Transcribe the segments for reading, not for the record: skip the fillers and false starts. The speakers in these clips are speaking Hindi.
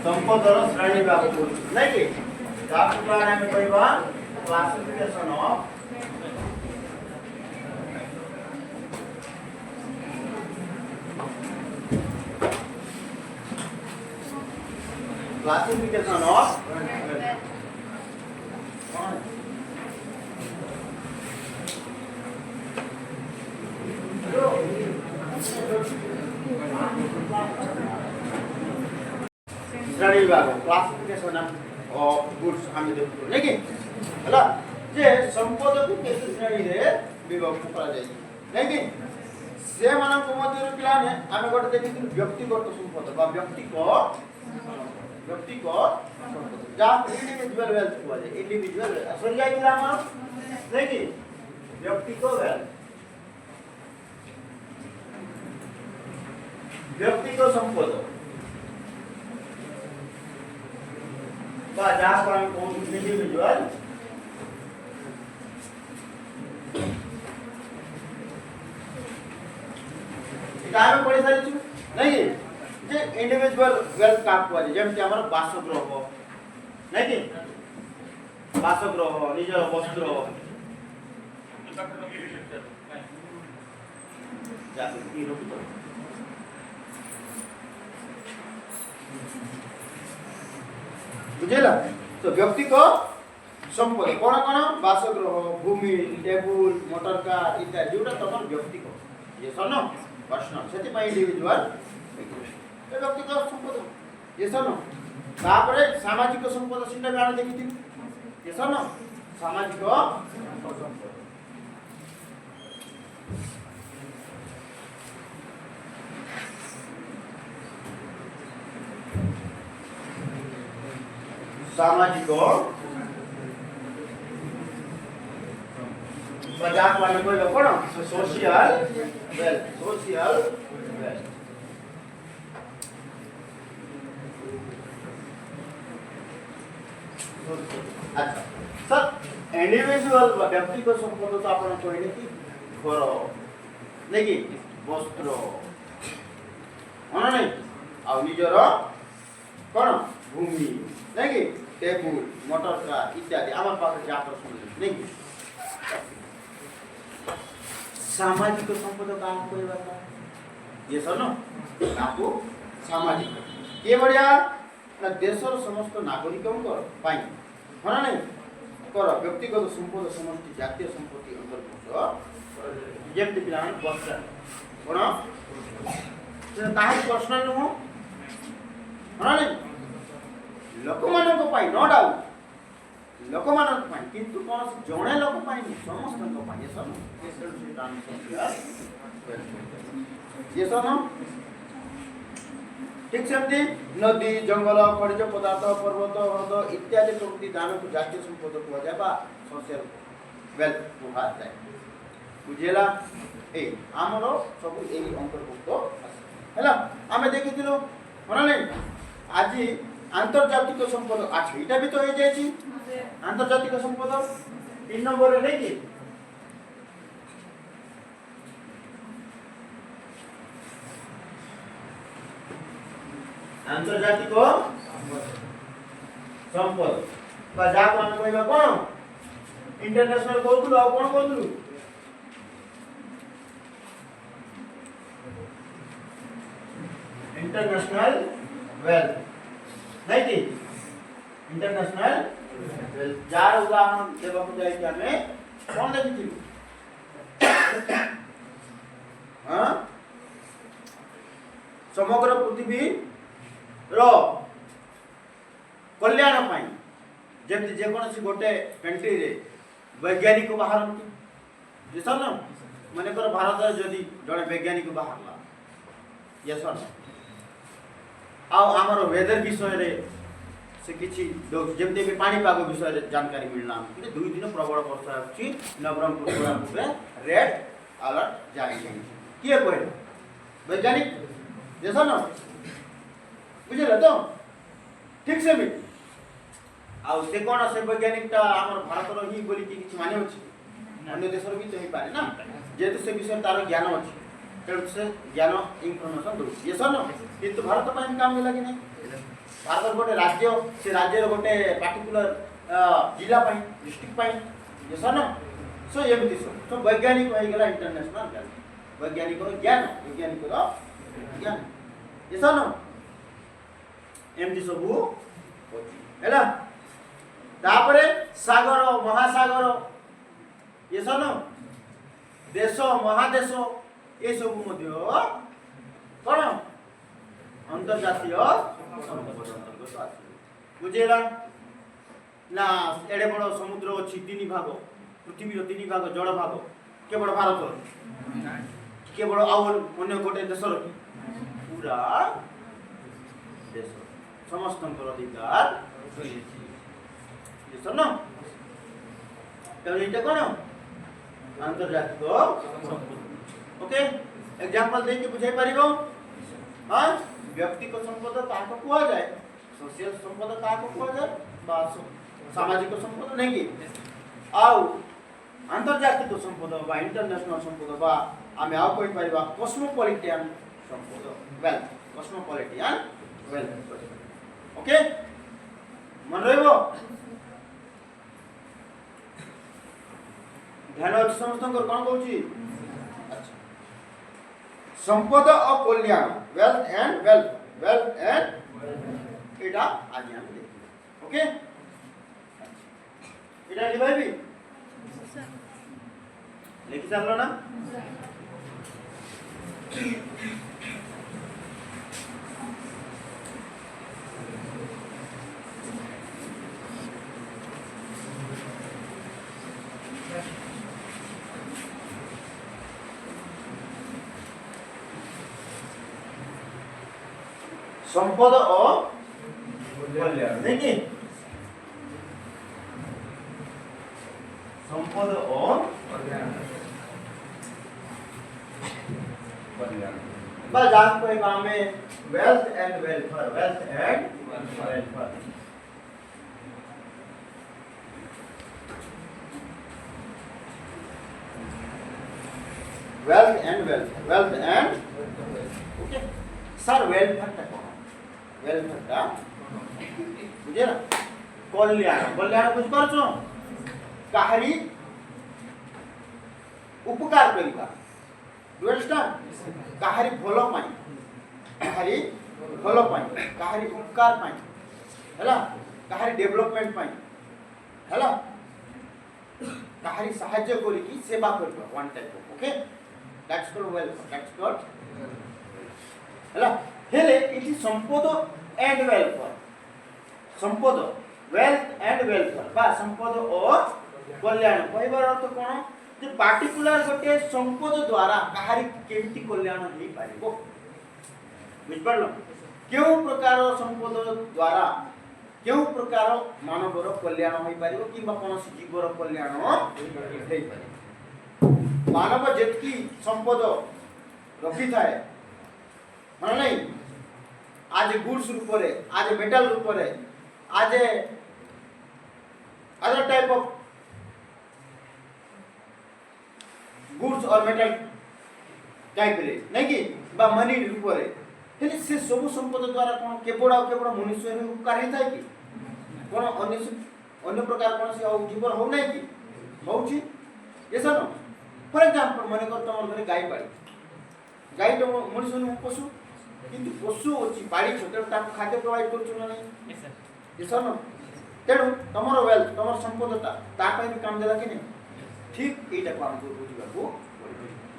संपदर श्रेणी भाग करूछु नै कि ताकु कारण हामी कहबा क्लासिफिकेशन ऑफ श्रेणी विभाग क्लासिफिकेशन ऑफ गुड्स हामी देखु नै कि हला जे संपद को केते श्रेणी रे विभक्त करा जाय नै कि से मानक मध्य पिलाने आमे गोटे देखिथिलु व्यक्तिगत संपद बा व्यक्ति को संपद जा इंडिविजुअल वेल्थ को जाय इंडिविजुअल सरी जाय कि हमर नै कि व्यक्ति को वेल्थ व्यक्ति को संपद बा जहाँ पर हम कौन इंडिविजुअल इटामे पढ़ी सारी छु नहीं जे इंडिविजुअल वेल्थ का को जेम कि हमर बासगृह नहीं कि बासगृह निजर वस्त्र जा ई रोक बुझेला तो व्यक्ति को संपद कोन कोन बासगृह भूमि टेबुल मोटर कार इत्यादि जोटा तमन व्यक्ति को ये सनो पर्सनल सेति पई इंडिविजुअल ए व्यक्ति को संपद ये सनो तापरे सामाजिक संपद सिंडा गाण देखिथि ये सनो सामाजिक संपद सामाजिक मजाक वाले कोई कोन सोशल वेल्थ अच्छा सर इंडिविजुअल व्यक्ति को संपद तो आपण कहले कि घर नै कि वस्त्र अन नै आ निजर कोन भूमि नै कि टेबुल मोटर कार इत्यादि आम पाखे जाकर सुन नै कि सामाजिक संपद काम कहबा ये सनो काको सामाजिक के बढिया ना देशर समस्त नागरिकों को पाई हना नै कर व्यक्तिगत संपद समष्टि जातीय संपत्ति अंतर्भुक्त जेम पिलान बस्ता कोन ताहि पर्सनल नो हना नै लोक मानक पाई नो डाउट लोक मानक पाई किंतु कोन जणे लोक पाई समस्त लोक पाई सब ये सब ठीक सेमती नदी जंगल खनिज पदार्थ पर्वत हृद इत्यादि प्रकृति दान को जातीय संपद को जाय बा सोशल वेल्थ को हाथ जाय बुझेला ए हमरो सब एई अंतर्भुक्त हैला आमे देखिथिलो होना नै आज आंतर्जातिक संपद अच्छा इटा भी तो हो जायछि आंतर्जातिक संपद 3 नंबर रे नै कि आंतर्जातिक संपद बा जा कोन कहबा कोन इंटरनेशनल कहथुल आ कोन कहथुल इंटरनेशनल वेल्थ नहीं कि इंटरनेशनल वेल्थ जार उदाहरण देबा को जाय कि हमें कोन देखिथिलु हां समग्र पृथ्वी रो कल्याण पाई जेमति जे कोनसी गोटे कंट्री रे वैज्ञानिक बाहरंती जे सन माने कर भारत रे जदी जणे वैज्ञानिक बाहरला ये सन आ हमर वेदर विषय रे से किछि जेमते भी पानी पाग विषय रे जानकारी मिलना कि 2 दिन प्रबल वर्षा अछि नवरंगपुर कोरापुर रे रेड अलर्ट जारी छै किए कहले वैज्ञानिक जैसा ना बुझले तो ठीक से भी आ से कोन से वैज्ञानिक ता हमर भारत रो ही बोली कि किछि माने अछि अन्य देश रो भी तो ही पारे ना जेतु से विषय तार ज्ञान अछि तेणु से ज्ञान इनफर्मेशन दो ये सर न किंतु भारत में काम लगे नहीं भारत गोटे राज्य से राज्य गोटे पार्टिकुलर जिला डिस्ट्रिक्ट ये सर न सो एमती सब वैज्ञानिक हो गला इंटरनेशनल ज्ञान वैज्ञानिक ज्ञान वैज्ञानिक ज्ञान ये सर न एमती सब है तापरे सागर महासागर ये सर न देश महादेश ये सब कौन अंतर्जातीय बुझेगा ना एड़े बड़ समुद्र अच्छी 3 भाग पृथ्वी 3 भाग जल भाग केवल भारत केवल आउ अन्य गोटे देशर पूरा देश समस्त अधिकार देश न कौन अंतर्जातिक ओके एग्जांपल देके बुझाई पारिबो हां व्यक्तिगत संपद काको कुआ जाए सोशल संपद काको कुआ जाए बा सामाजिक संपद नहीं कि आउ अंतर्जातिक संपद बा इंटरनेशनल संपद बा आमे आउ कोइ पारिबा कॉस्मोपॉलिटन संपद वेल्थ कॉस्मोपॉलिटन वेल्थ ओके मन रहबो ध्यान अच्छे समस्त कौन कह संपद और कल्याण वेल्थ एंड एटा आज हम देखिए ओके एटा लिखाई भी लिखि सारलो ना संपद और कल्याण देखिए संपद और कल्याण बस आपको एक नाम है wealth and welfare wealth and wealth okay sir welfare का वेलफेयर का बुझे ना कल्याण बुझ पारछो काहरी उपकार करिबा डू अंडरस्टैंड काहरी भलो पाई काहरी उपकार पाई हैला काहरी डेवलपमेंट पाई हैला काहरी सहाय्य करी की सेवा करबा one type of okay that's called welfare that's called हैला हेले इति संपद एंड वेलफेयर संपद वेल्थ एंड वेलफेयर बा संपद और कल्याण कहबार अर्थ कोन जे पार्टिकुलर गोटे संपद द्वारा काहरी केमिति कल्याण हेई पारिबो बुझ पारलो केउ प्रकार संपद द्वारा केउ प्रकार मानवर कल्याण होई पारिबो किबा कोनोसी जीवर कल्याण हेई पारिबो मानव जेतकी संपद रखी थाए माने नहीं आज गुड्स रूप रे आज मेटल रूप रे आज अदर टाइप ऑफ गुड्स और मेटल टाइप रे नहीं कि बा मनी रूप रे हेले से सब संपद द्वारा कोन केवड़ मनुष्य रे उपकार हे थाय कि कोन अन्य प्रकार कोन से जीवर हो नहीं कि होउची ऐसा न फॉर एग्जांपल माने कर तमर घरे गाय तो मनुष्य ने पशु किंतु पशु अछि बाड़ी छोटे ताको खाद्य प्रोवाइड करछु ना नहीं ये सर न तेणु तमर वेल्थ तमर संपदता ता पय भी काम देला कि नहीं ठीक एटा काम को बुझिबा को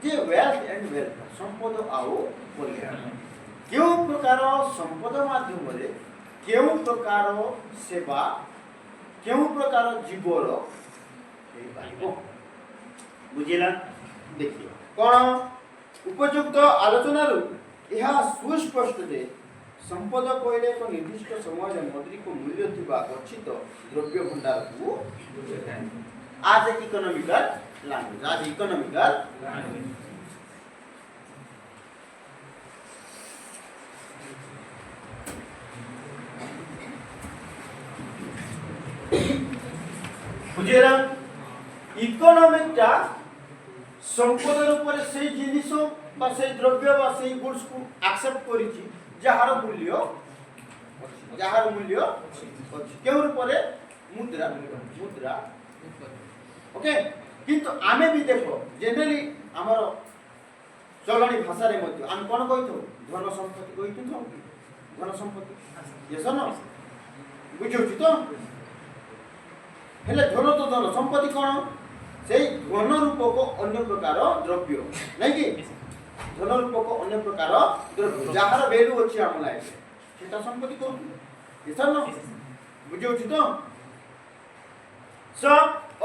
जे वेल्थ एंड वेल्थ संपद आउ कल्याण केउ प्रकार संपद माध्यम रे केउ प्रकार सेवा केउ प्रकार जीवर हे पाइबो बुझिला देखिए कोन उपयुक्त आलोचना रु यह सुस्पष्ट जे संपद कहले एक निर्दिष्ट समय मौद्रिक मूल्य थिबा गच्छित द्रव्य भंडार को आज इकोनॉमिकल लैंग्वेज आज इकोनॉमिकल लैंग्वेज बुझेरा इकोनॉमिक टा संपद ऊपर से जिनिस বা সেই দ্রব্য বা সেই গুডস को एक्सेप्ट করিছি যাহার মূল্য ଅଛି কেউ উপরে মুদ্রা ওকে কিন্তু আমি भी देखो जनरली हमर চলনি ভাষারে মধ্যে আমি কোন কইতো ধন সম্পত্তি কইতো ধন সম্পত্তি yes or no বুঝুছি তো হেলে ধন তো ধন সম্পত্তি কোন সেই ধন রূপক अन्य प्रकार द्रव्य নাই কি ধন রূপক अन्य प्रकार দ্রব্য যাহার ভ্যালু আছে আমার লাইফে সেটা সম্পত্তি কোন yes or no বুঝুছি তো সো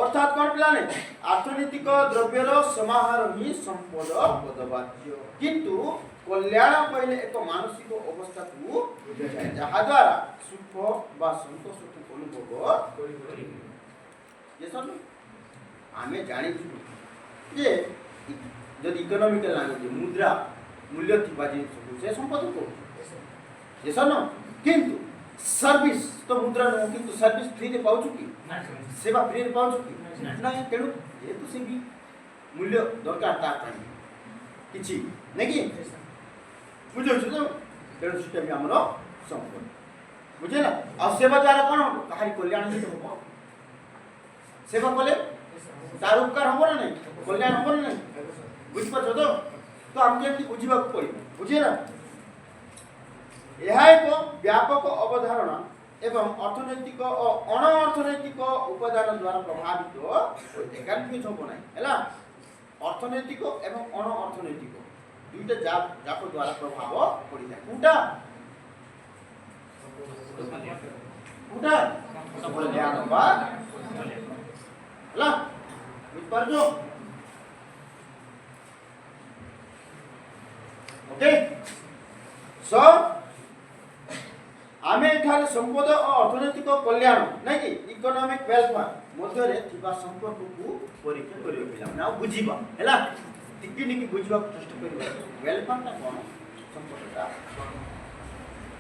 অর্থাৎ কোন প্লানে অর্থনৈতিক দ্রব্যর সমাহার হি সম্পদ পদবাচ্য কিন্তু কল্যাণ কইলে এক মানসিক অবস্থাକୁ বুঝায় যাহা দ্বারা সুখ বা সন্তোষକୁ অনুভব করি yes or no ଆମେ ଜାଣିଛୁ ଯେ ଯଦି ଇକୋନୋମିକାଲ ଲାଙ୍ଗୁଏଜ ମୁଦ୍ରା ମୂଲ୍ୟ ଥିବା ଜିନିଷକୁ ସେ ସମ୍ପଦ କହୁଛୁ yes or no କିନ୍ତୁ सर्विस तो मुद्रा न किंतु सर्विस फ्री रे पाउछु की सेवा फ्री रे पाउछु की नाही तेणु जेतु से भी मूल्य दरकार ता पानी किछि नै कि बुझो छु तो तेणु सिस्टम भी हमरो संपद बुझे ना आ सेवा द्वारा कोन कहारी कल्याण ही तो हो सेवा कोले तार उपकार हो ना नहीं कल्याण हो ना नहीं बुझ पाछो तो हम केमती बुझिबा पड़ी बुझे ना यह एक व्यापक अवधारणा एवं अर्थनैतिक और अण अर्थनैतिक उपादान द्वारा प्रभावित एकांकित हो ना है अर्थनैतिक एवं अण अर्थनैतिक दुईटा जाक द्वारा प्रभाव पड़ी था कोटा कल्याण बा हला बुझ पारजो ओके सो आमे एठारे संपद और अर्थनैतिक कल्याण नै कि इकोनॉमिक वेलफेयर मध्य रे थिबा संपर्क को परीक्षा करियो पिला ना बुझिबा हैला टिकी निकी बुझिबा चेष्टा करियो वेलफेयर ता कोन संपर्कटा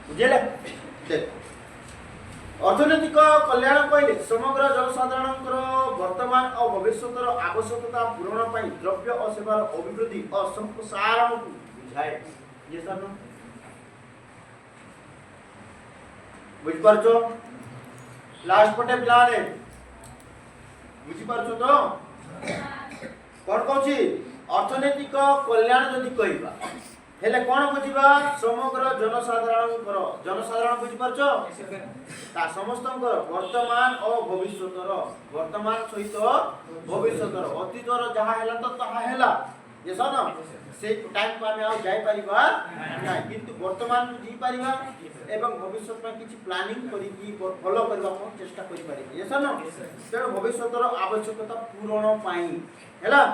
बुझेले देख अर्थनैतिक कल्याण कहले समग्र जनसाधारणकर वर्तमान और भविष्यतर आवश्यकता पूरण पई द्रव्य और सेवार अभिवृद्धि और संप्रसारण को बुझाए ये सब बुझ पारछो लास्ट पटे प्लान है बुझी पारछो तो कोन कहछि अर्थनैतिक कल्याण जदि कहिबा हेले कोन बुझिबा समग्र जनसाधारण बुझी पारछो ता समस्तंकर वर्तमान और भविष्यतर वर्तमान सहित भविष्यतर अतीतर जहा हैला तो तहा हैला ये सना से टाइम को हम आ जाय परिबा ना किंतु वर्तमान जी परिबा एवं भविष्य में किसी प्लानिंग करी फॉलो करबा को चेष्टा करि पारि yes or no तेणु भविष्यतर आवश्यकता पूरण पाई हैला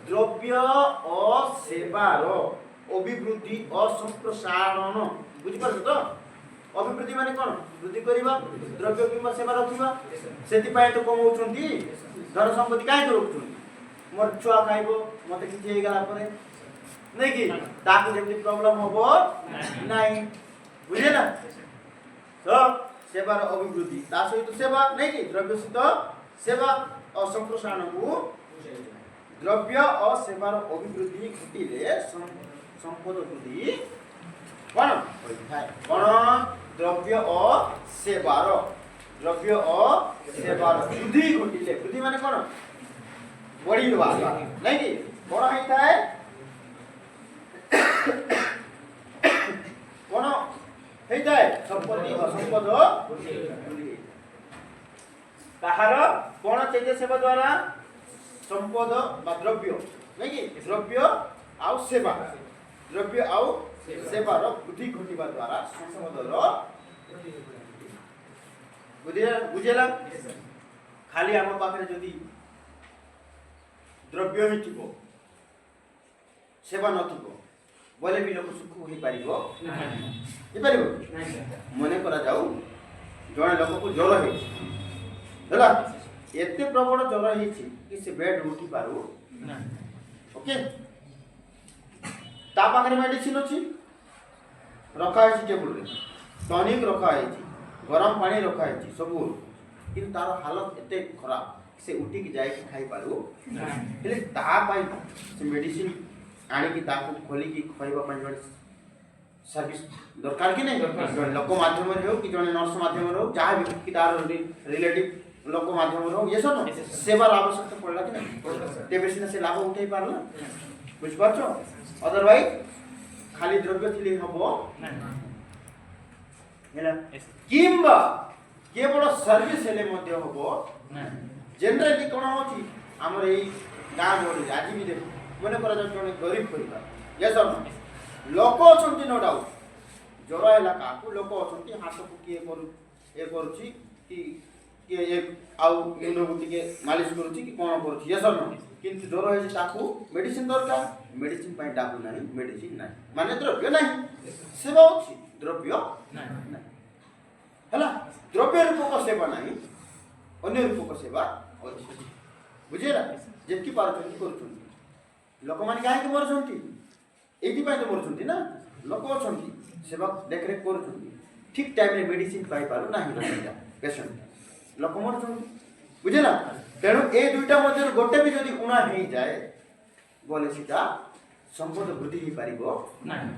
द्रव्य और सेवार अभिवृद्धि और संप्रसारण बुझि पारछ तो अभिवृद्धि माने कोन वृद्धि करबा द्रव्य किंबा सेवा रखिबा सेति पाए तो कमौछंती धन संपत्ति काहे रखछंती मोर छुआ खाइबो मते किछि हे गला परे नै कि ताकू जेमति प्रॉब्लम होबो नाही बुझे ना तो सेवार अभिवृद्धि ता सहित सेवा नहीं कि द्रव्य सहित सेवा और संप्रसारण को द्रव्य और सेवार अभिवृद्धि घटिले संपद वृद्धि कोन होई थाए कोन द्रव्य और सेवार वृद्धि घटिले वृद्धि माने कोन बढ़ीवा नहीं कि कोन होई थाए कोन हेइताय संपत्ति असंपद ताहार कोन चेते सेवा द्वारा संपद बा द्रव्य नै कि द्रव्य आउ सेवा सेवार वृद्धि घटिबा द्वारा संपदर बुझेला खाली हम पाखरे जदी द्रव्य ही थिबो सेवा नथिबो बोले भी लोक सुख होई पारिबो मन करा जाऊ जड़े लोक को ज्वर है एते प्रबल ज्वर है कि से बेड उठी पारू ओके ता पाखरे मेडिसिन अछि रखा है टेबल रे टॉनिक रखा है गरम पानी रखा है सब किंतु तार हालत एते खराब से उठी के जाय के खाई पारू हेले ता पाई से मेडिसिन आनिकी ताकू खोलिकी खइबा ପାଇଁ ଜଣେ सर्विस दरकार कि नहीं जन लोक माध्यम रे हो कि जन नर्स माध्यम रे हो जहाँ भी कि तार रिलेटिव लोक माध्यम रे हो ये सब सेवार आवश्यकता पड़ला कि नहीं तेबे सिना से लाभ उठाई पारला बुझ पाछो अदरवाइज खाली द्रव्य थिले हबो हैला किंबा केवल सर्विस हेले मध्ये हबो जनरली कोन होची हमर एई गाम बोली आज भी देखो मने करा जने गरीब परिवार ये सब लोक अछंती नो डाउट ज्वर हैला काकू लोक अछंती हाथ को किए करू ए करूची कि के एक आउ मुंड को टिके मालिश करूची कि कोन करूची ये सब किंतु ज्वर है ताकू मेडिसिन दरकार मेडिसिन पई डाकू नाही मेडिसिन नाही माने द्रव्य नाही सेवा अछि द्रव्य नाही हैला द्रव्य रूप को सेवा नाही अन्य रूप को सेवा अछि बुझेला जेकी पारछंती करूछंती लोक माने काहे के मरछंती एटी पाई तो मरछंती ना लोक अछंती सेवा देखरेख करूछंती ठीक टाइम रे मेडिसिन पाई पारु नाही रहिला पेशेंट लोक मरछंती बुझेला तेणु ए दुईटा मध्ये गोटे भी जदी उणा हेई जाए बोले सीधा संपद वृद्धि ही पारिबो नाही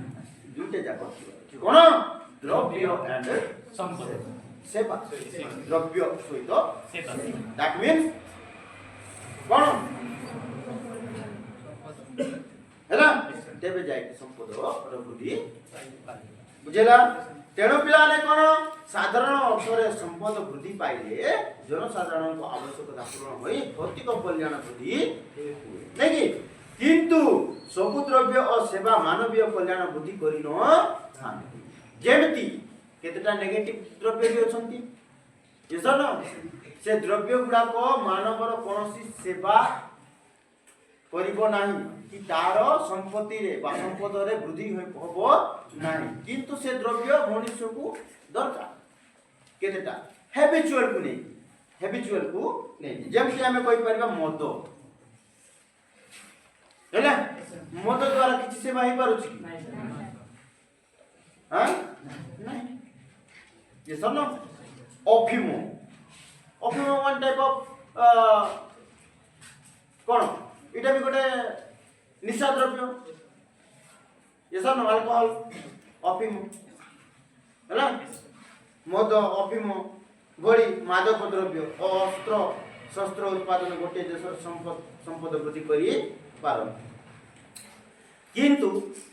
दुईटा जाको कोन द्रव्य एंड संपद सेवा द्रव्य सहित सेवा दैट मींस कोन हैला तेबे जाय संपद वृद्धि बुझेला तेणु पिलाने कोन साधारण अर्थरे संपद वृद्धि पाइले जनसाधारण को आवश्यकता पूर्ण होई भौतिक कल्याण वृद्धि नै कि किंतु सब द्रव्य और सेवा मानवीय कल्याण वृद्धि करिनो जेमति केतटा नेगेटिव द्रव्य भी अछंती ये सब से द्रव्य गुडा को मानवर कोनोसी सेवा करिबो नाही कि तार संपत्ति रे बा संपद रे वृद्धि होबो नाही किंतु से द्रव्य मनुष्य को दरकार केतेटा हैबिचुअल को नहीं जेमति हमें कहि परबा मद हैला मद द्वारा किछि सेवा ही पारुछि हां नहीं ये सब अफीम वन टाइप ऑफ कोन इटा भी गोटे निशा द्रव्य ये सब अल्कोहल अफीम हैला मद अफीम भली मादक द्रव्य अस्त्र शस्त्र उत्पादन गोटे देश संपद वृद्धि करी पार किंतु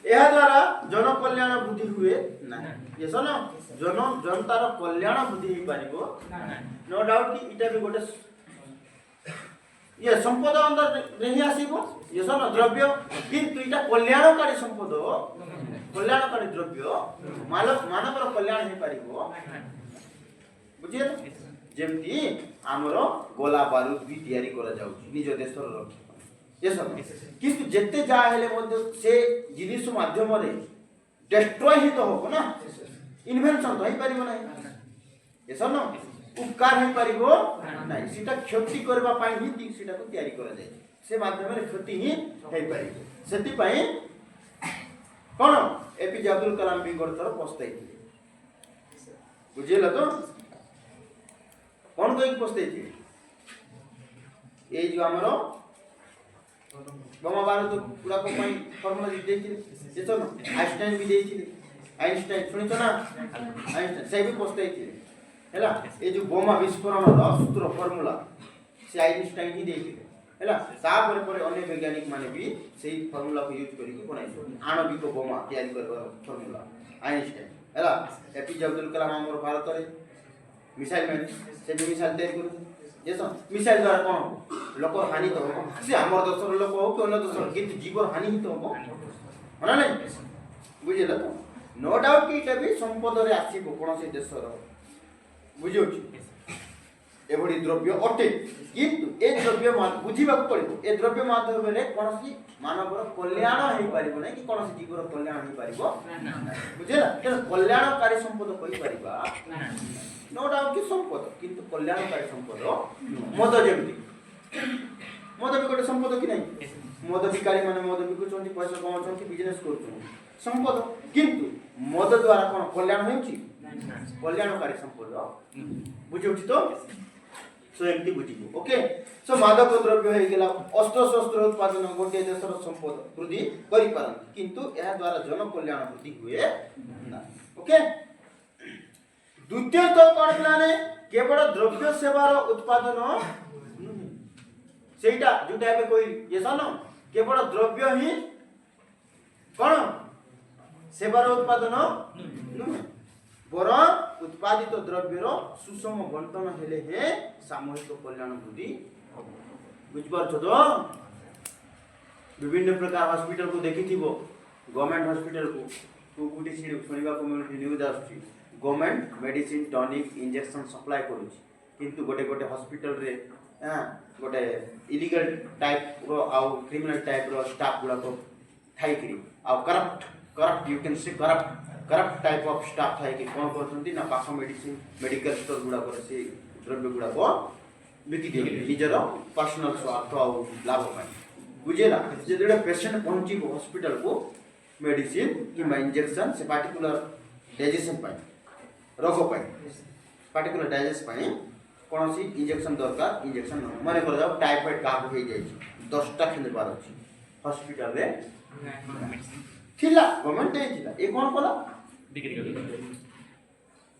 यह द्वारा जन कल्याण वृद्धि हुए ना ये सन जनतार कल्याण वृद्धि ही पारिबो नो डाउट कि इटा भी गोटे ये संपद अंदर नहीं आसीबो ये सन द्रव्य किंतु इटा कल्याणकारी संपद कल्याणकारी द्रव्य मानवर कल्याण ही पारिबो बुझिए जेमती हमरो गोला बारूद भी तैयारी करा जाउची निज देशर रक्षा ये सब किंतु जेते जा हेले मध्ये से जिनिस माध्यम रे डिस्ट्रॉय ही तो होबो ना इन्वेंशन तो ही परिबो नै ये सब न उपकार ही परिबो नै सीटा क्षति करबा पई ही सीटा को तैयारी करा जाय से माध्यम रे क्षति ही हे परिबो सेति पई कोन एपीजे अब्दुल कलाम भी करतर पस्ताई बुझिला तो कोन कहि पस्ताई थी ए जो हमरो बम बारूद पूरा को पई फार्मूला देथिले ये तो आइंस्टाइन भी देथिले आइंस्टाइन सुनि तो ना आइंस्टाइन से भी पस्ताई थी हैला ए जो बम विस्फोरण सूत्र फार्मूला से आइंस्टाइन ही देथिले हैला सा पर अन्य वैज्ञानिक माने भी सेही फार्मूला को यूज करी के बनाई आणविक बम तैयारी करबा फार्मूला आइंस्टाइन हैला एपीजे अब्दुल कलाम हमर भारत रे मिसाइल मैन से भी मिसाइल तैयारी करू ये सब मिसाइल द्वारा कोन लोक हानि तो हो से हमर दोसर लोक हो कि अन्य दोसर किंतु जीवन हानि ही तो हो होना नहीं बुझिला तो नो डाउट कि इटा भी संपद रे आसीबो कोन से देशर बुझियो एभडी द्रव्य अटे किंतु ए द्रव्य बुझिबा पड़िबो ए द्रव्य माध्यम रे कोनसी मानवर कल्याण हे पारिबो नै कि कोनसी जीवर कल्याण हे पारिबो बुझिला त कल्याणकारी संपद कहि पारिबा नो डाउट कि संपद किंतु कल्याणकारी संपद मद जेमति मद भी गोटे संपद कि नहीं मद बिकारी माने मद बिकुचंती पैसा कमाउचंती बिजनेस करूचंती संपद किंतु मद द्वारा कोन कल्याण होउची कल्याणकारी संपद बुझौची तो सो एमती बुझिबो ओके सो मादक द्रव्य हे गेला अस्त्र शस्त्र उत्पादन गोटे देशर संपद वृद्धि करि पारन किंतु एहा द्वारा जन कल्याण वृद्धि हुए ना ओके द्वितीय तो कोन प्लाने केवल द्रव्य सेवार उत्पादन सेटा जोटा एबे कोई ये सानो केवल द्रव्य ही कोन सेवार उत्पादन नुहे बर उत्पादित द्रव्यर सुषम बंटन हेले हे सामूहिक कल्याण वृद्धि बुझपार छ तो विभिन्न प्रकार हॉस्पिटल को देखिथिबो गवर्नमेंट हॉस्पिटल को तू गुटी सुनिबा को मिलुची न्यूज आछी government medicine tonic injection supply करूची किंतु गोटे गोटे हॉस्पिटल रे गोटे इलीगल टाइप रो आउ क्रिमिनल टाइप रो स्टाफ गुडा को थाई करी आउ corrupt you can say corrupt type of staff थाई कि कोन करथंती ना पाखा मेडिसिन मेडिकल स्टोर गुडा को से द्रव्य गुडा को बिकी दे निजर पर्सनल स्वार्थ आउ लाभ पाई बुझेला जे जेडे पेशेंट पहुंची हॉस्पिटल को मेडिसिन कि इंजेक्शन से पार्टिकुलर डाइजेशन पाई रोग पाई पार्टिकुलर डाइजेशन पाई कौन सी इंजेक्शन दरकार इंजेक्शन मन कर जाओ टाइफाइड का हो जाई 10टा खेले बार अछि हॉस्पिटल रे थिला गवर्नमेंट दे थिला ए कोन कोला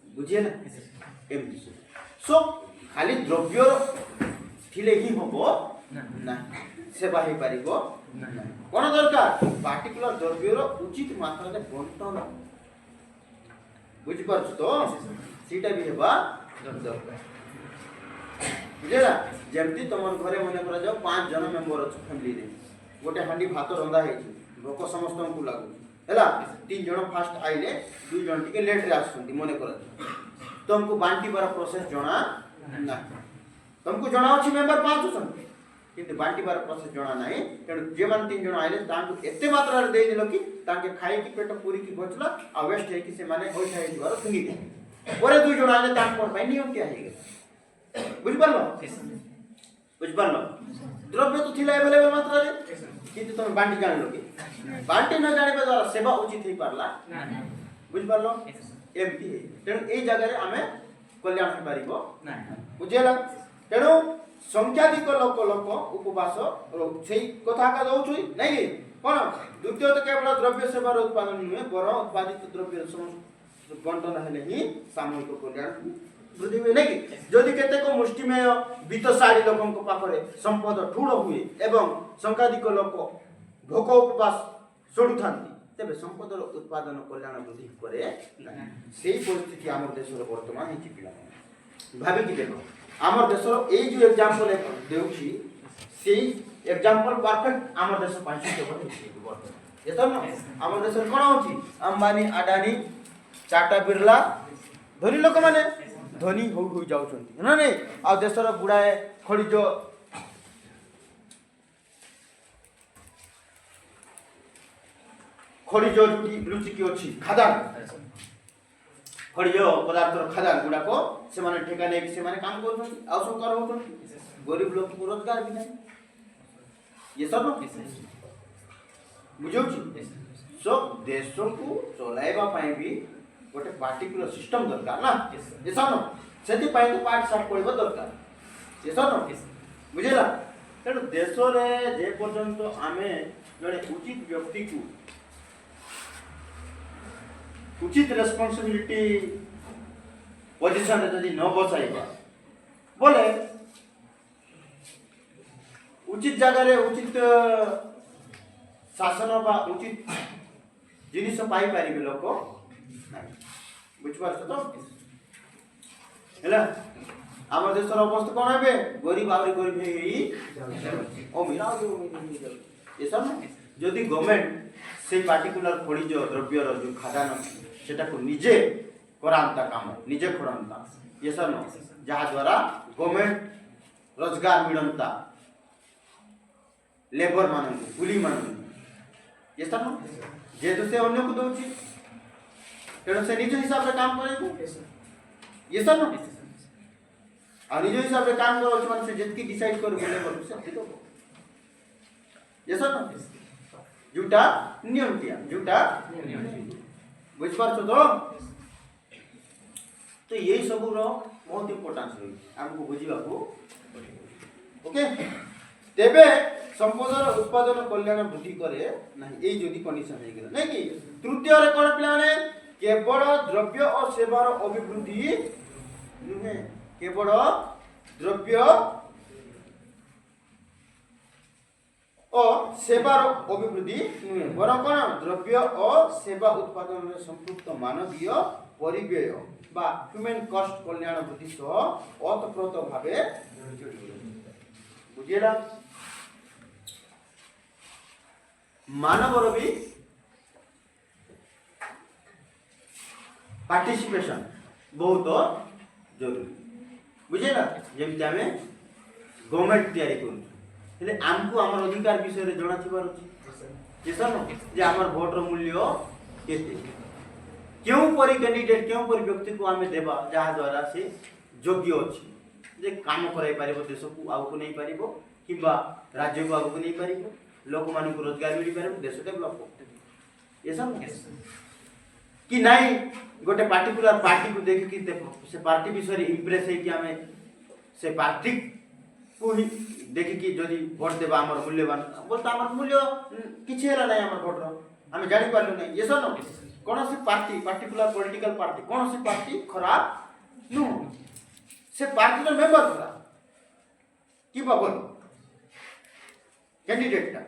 बुझे ना एमती सो खाली द्रव्य थिले ही होबो ना सेवा हे पारिबो कोन दरकार पार्टिकुलर द्रव्यर उचित मात्रा रे बंटन बुझ पारछ तो सीटा भी हेबा दरकार बुझेला जेमती तुमर घरे मने करा जाओ 5 जन मेंबर अछि फैमिली रे गोटे हांडी भात रंधा हेछि लोक समस्त को लागु हैला 3 जन फास्ट आइले 2 जन टिके लेट रे आसुंती मने करा तुमको बांटी बार प्रोसेस जणा ना तुमको जणा अछि मेंबर 5 छन किंतु बांटी बार प्रोसेस जणा नाही तेन जे मान 3 जन आइले तांको एते मात्रा रे देइ दिलो कि तांके खाइ कि पेट पूरी कि बचला आ वेस्ट है कि से माने होई थाइ दिबार सुंगी ओरे 2 जन आइले तांको भाई नियम क्या है बुझ पारलो द्रव्य तो थिला अवेलेबल मात्रा रे किंतु तुम बांटी जान लो कि बांटी न जाने द्वारा सेवा उचित ही पारला बुझ पारलो एमती है तेन ए जगह रे हमें कल्याण हो पारिबो ना बुझेला तेनु संख्याधिक लोक उपवास सेही कथा का दउ छु नै कि कोन द्वितीय तो केवल द्रव्य सेवार उत्पादन नुहे बर उत्पादित द्रव्य बंटन हेले ही सामूहिक कल्याण वृद्धि हुए नहीं जदि केतेक मुष्टिमेय वित्तशाली लोकों को पाखरे संपद ठूड़ हुए एवं संख्याधिक लोक भोक उपवास छोड़ुथांती तेबे संपदर उत्पादन कल्याण वृद्धि करे सेही परिस्थिति हमर देशर वर्तमान हिची पिला भाबी कि देखो हमर देशर एई जो एग्जांपल देउछि सेही एग्जांपल परफेक्ट हमर देश पाइछि केवल हिची वर्तमान एतो न हमर देशर कोन होछि अंबानी अडानी टाटा बिरला धनी लोक माने धनी हो जाउछंती ना नै आ देशर गुडाए खनिज रुचि की अछि खादान खनिज पदार्थ खादान गुडा को से माने ठेका नै से माने काम करछंती आ सरकार होछंती गरीब लोक को रोजगार भी नै ये सब बुझौछि सो देश को चलाइबा पाए भी गोटे पार्टिकुलर सिस्टम दरकार ना ये सब सेति पाए तो पाठ साठ पड़िबो दरकार ये सब बुझेला तेणु देश रे जे पर्यंत आमे जड़े उचित व्यक्ति को उचित रेस्पॉन्सिबिलिटी पोजीशन रे जदी न बसाइबा बोले उचित जगह रे उचित शासन बा उचित जिनिस पाई पारिबे लोक बुझ पारछ तो हैला हमर देशर अवस्था कोन हेबे गरीब आवरी गरीब हेई ओ मिला जो ये सब जदी गवर्नमेंट से पार्टिकुलर खनिज द्रव्य रो जो खादान सेटा को निजे करांता काम निजे खरांता ये सब जहा द्वारा गवर्नमेंट रोजगार मिलंता लेबर मान कुली मान ये सब जे तो से अन्य को दोची तेणु से निज हिसाब से काम करेको ये सब न आ निज हिसाब से काम करो माने से जितकी डिसाइड कर बोले बोल से ठीक हो ये सब न जुटा नियम किया जुटा बुझ पारछो तो तो यही सब बहुत इंपोर्टेंस रही आमको बुझा ओके तेबे संपदर उत्पादन कल्याण वृद्धि करे नहीं यही जदि कंडीशन है गला नहीं कि तृतीय रे कोन पिला माने केवल द्रव्य और सेवार अभिवृद्धि नुहे केवल द्रव्य और सेवार अभिवृद्धि नुहे बरं कोन द्रव्य और सेवा उत्पादन में संपृक्त मानवीय परिव्यय बा ह्यूमन कॉस्ट कल्याण वृद्धि सह ओतप्रोत भावे बुझेला मानवर भी पार्टिसिपेशन बहुत जरूरी बुझेला जेमति आमे गवर्नमेंट तैयारी करू हेले आमको हमर अधिकार विषय रे जणा थिबार अछि जेसन जे हमर वोट रो मूल्य केते क्यों परि कैंडिडेट क्यों परि व्यक्ति को आमे देबा जहा द्वारा से योग्य अछि जे काम कराई पारिबो देश को आगु को नहीं पारिबो किबा राज्य को आगु को नहीं पारिबो लोक मान को रोजगार मिल पारिबो देश डेवलप करते ऐसा कि नहीं गोटे पार्टिकुलर पार्टी को देख कि से पार्टी विषय इंप्रेस है कि हमें से पार्टी को ही देखि कि जदि वोट देबा हमर मूल्यवान बोलता हमर मूल्य किछि हला नहीं हमर वोट रो हमें जानि पारलु नहीं ऐसा न कौन सी पार्टी पार्टिकुलर पॉलिटिकल पार्टी कौन सी पार्टी खराब नु से पार्टी रो मेंबर खराब कि बाबू कैंडिडेट ता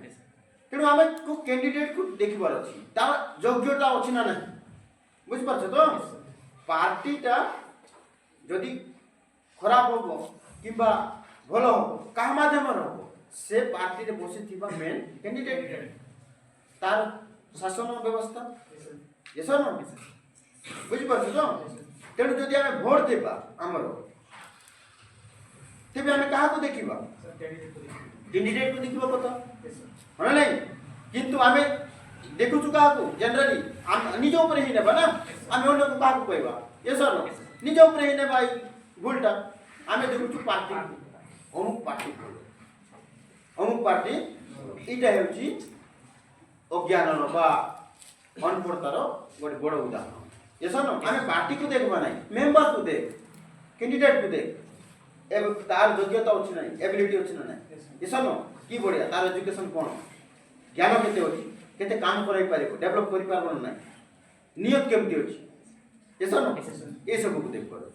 तेणु आम को कैंडिडेट को देखबार अच्छी तार योग्यता अच्छी ना नहीं बुझ पारछ तो पार्टीटा जदि खराब हो किबा भलो हो कहा माध्यम हो से पार्टी रे बसी थिबा मेन कैंडिडेट तार शासन व्यवस्था ऐसा न बुझ पारछ तो तेणु जदि आम वोट देबा हमर तेबे आम कहा को देखिबा कैंडिडेट को देखिबा कथा होना नहीं किंतु आमे देखु चुका को जनरली हम निज ऊपर ही नेबा ना आमे अन्य को काहा को कहबा ये सर निज ऊपर ही नेबा भूलटा आमे देखु छु पार्टी अमुक पार्टी इटा हेउची अज्ञानर बा अनपढ़तार गोटे बड़ उदाहरण ये सर आमे पार्टी को देखबा नहीं मेंबर को देख कैंडिडेट को देख एब तार योग्यता अछि नहीं एबिलिटी अछि नहीं ये सर की बढ़िया तार एजुकेशन कोन ज्ञान केते अछि केते काम कराई पारिबो डेवलप करि पारबो नै नियत केमति अछि ऐसा न ए सब को देख पारो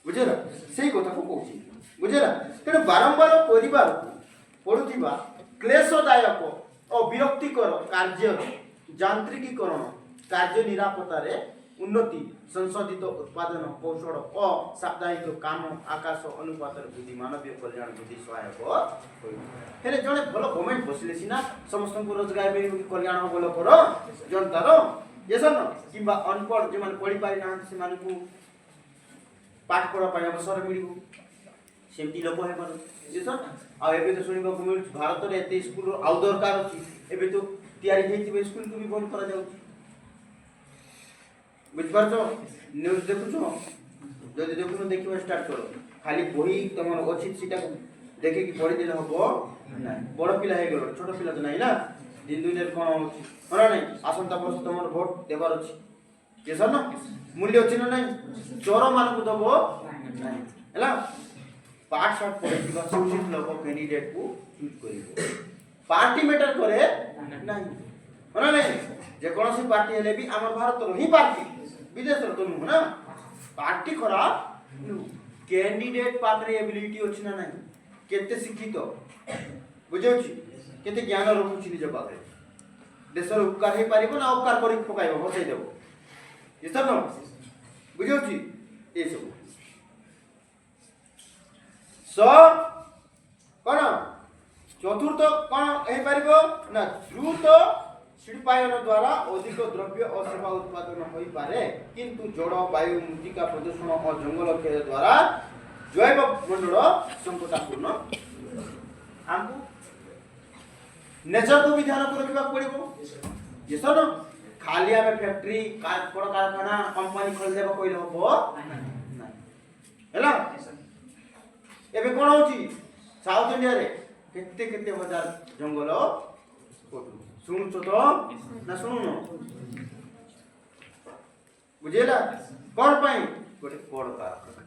बुझेला सही कथा को कहूची बुझेला तेरे बारंबार परिवार को पडुथिबा क्लेशदायक और विरक्तिकर कार्य यांत्रिकीकरण कार्य निरापत्ता रे उन्नति संशोधित उत्पादन कौशल और साप्ताहिक काम आकाश अनुपात वृद्धि मानवीय कल्याण वृद्धि सहायक हेले जने भलो गवर्नमेंट बसले सिना समस्त को रोजगार मिलिबो कि कल्याण हो बोलो करो जनतार येसन किबा अनपढ़ जे माने पढि पारि ना से माने को पाठ पढा पाइ अवसर मिलिबो सेमती लोक हे पर येसन आ एबे तो सुनिबा को मिल भारत रे एते स्कूल आउ दरकार अछि एबे तो तयारी हेतिबे स्कूल को भी बंद करा जाउ बुझपारछो न्यूज देखुछो जदि देखुनो देखिबा स्टार्ट करो खाली बही तमर अछि सीटा देखे कि पढि दिले हबो ना बड़ पिला हे गेलो छोट पिला तो नाही ना दिन दुनिया कोन होछि होना नाही आसंता वर्ष तमर वोट देबार अछि के सर न मूल्य अछि ना नाही चोर मान को दबो नाही हला पाठ शॉट पढिबा सुशिक्षित लोक कैंडिडेट को चूज करिवो पार्टी मैटर करे नाही होना नाही जे कोनोसी पार्टी हेले भी हमर भारत रो ही पार्टी विदेश रो तो नु ना पार्टी खराब कैंडिडेट पात्रे एबिलिटी अछि ना नाही केते शिक्षित बुझौछि केते ज्ञान रखुछि निज पात्रे देशर उपकार हे पारिबो ना उपकार करि पकाइबो बसै देबो ये सब न बुझौछि ए सब कोन चतुर्थ कोन हे पारिबो ना द्रुत शिल्पायन द्वारा अधिक द्रव्य और सेवा उत्पादन होई पारे किंतु जड़ वायु मृत्तिका प्रदूषण और जंगल क्षय द्वारा जैव मंडल संकटापूर्ण हमको नेचर को भी ध्यान रखा पड़ो ये सब खाली आम फैक्ट्री बड़ कारखाना कंपनी खोल देबा कहले हबो हैला एबे कोन होची साउथ इंडिया रे केते केते हजार जंगल सुनुछ तो ना सुनु बुझेला कौन पाई गोटे कड़ कारखाना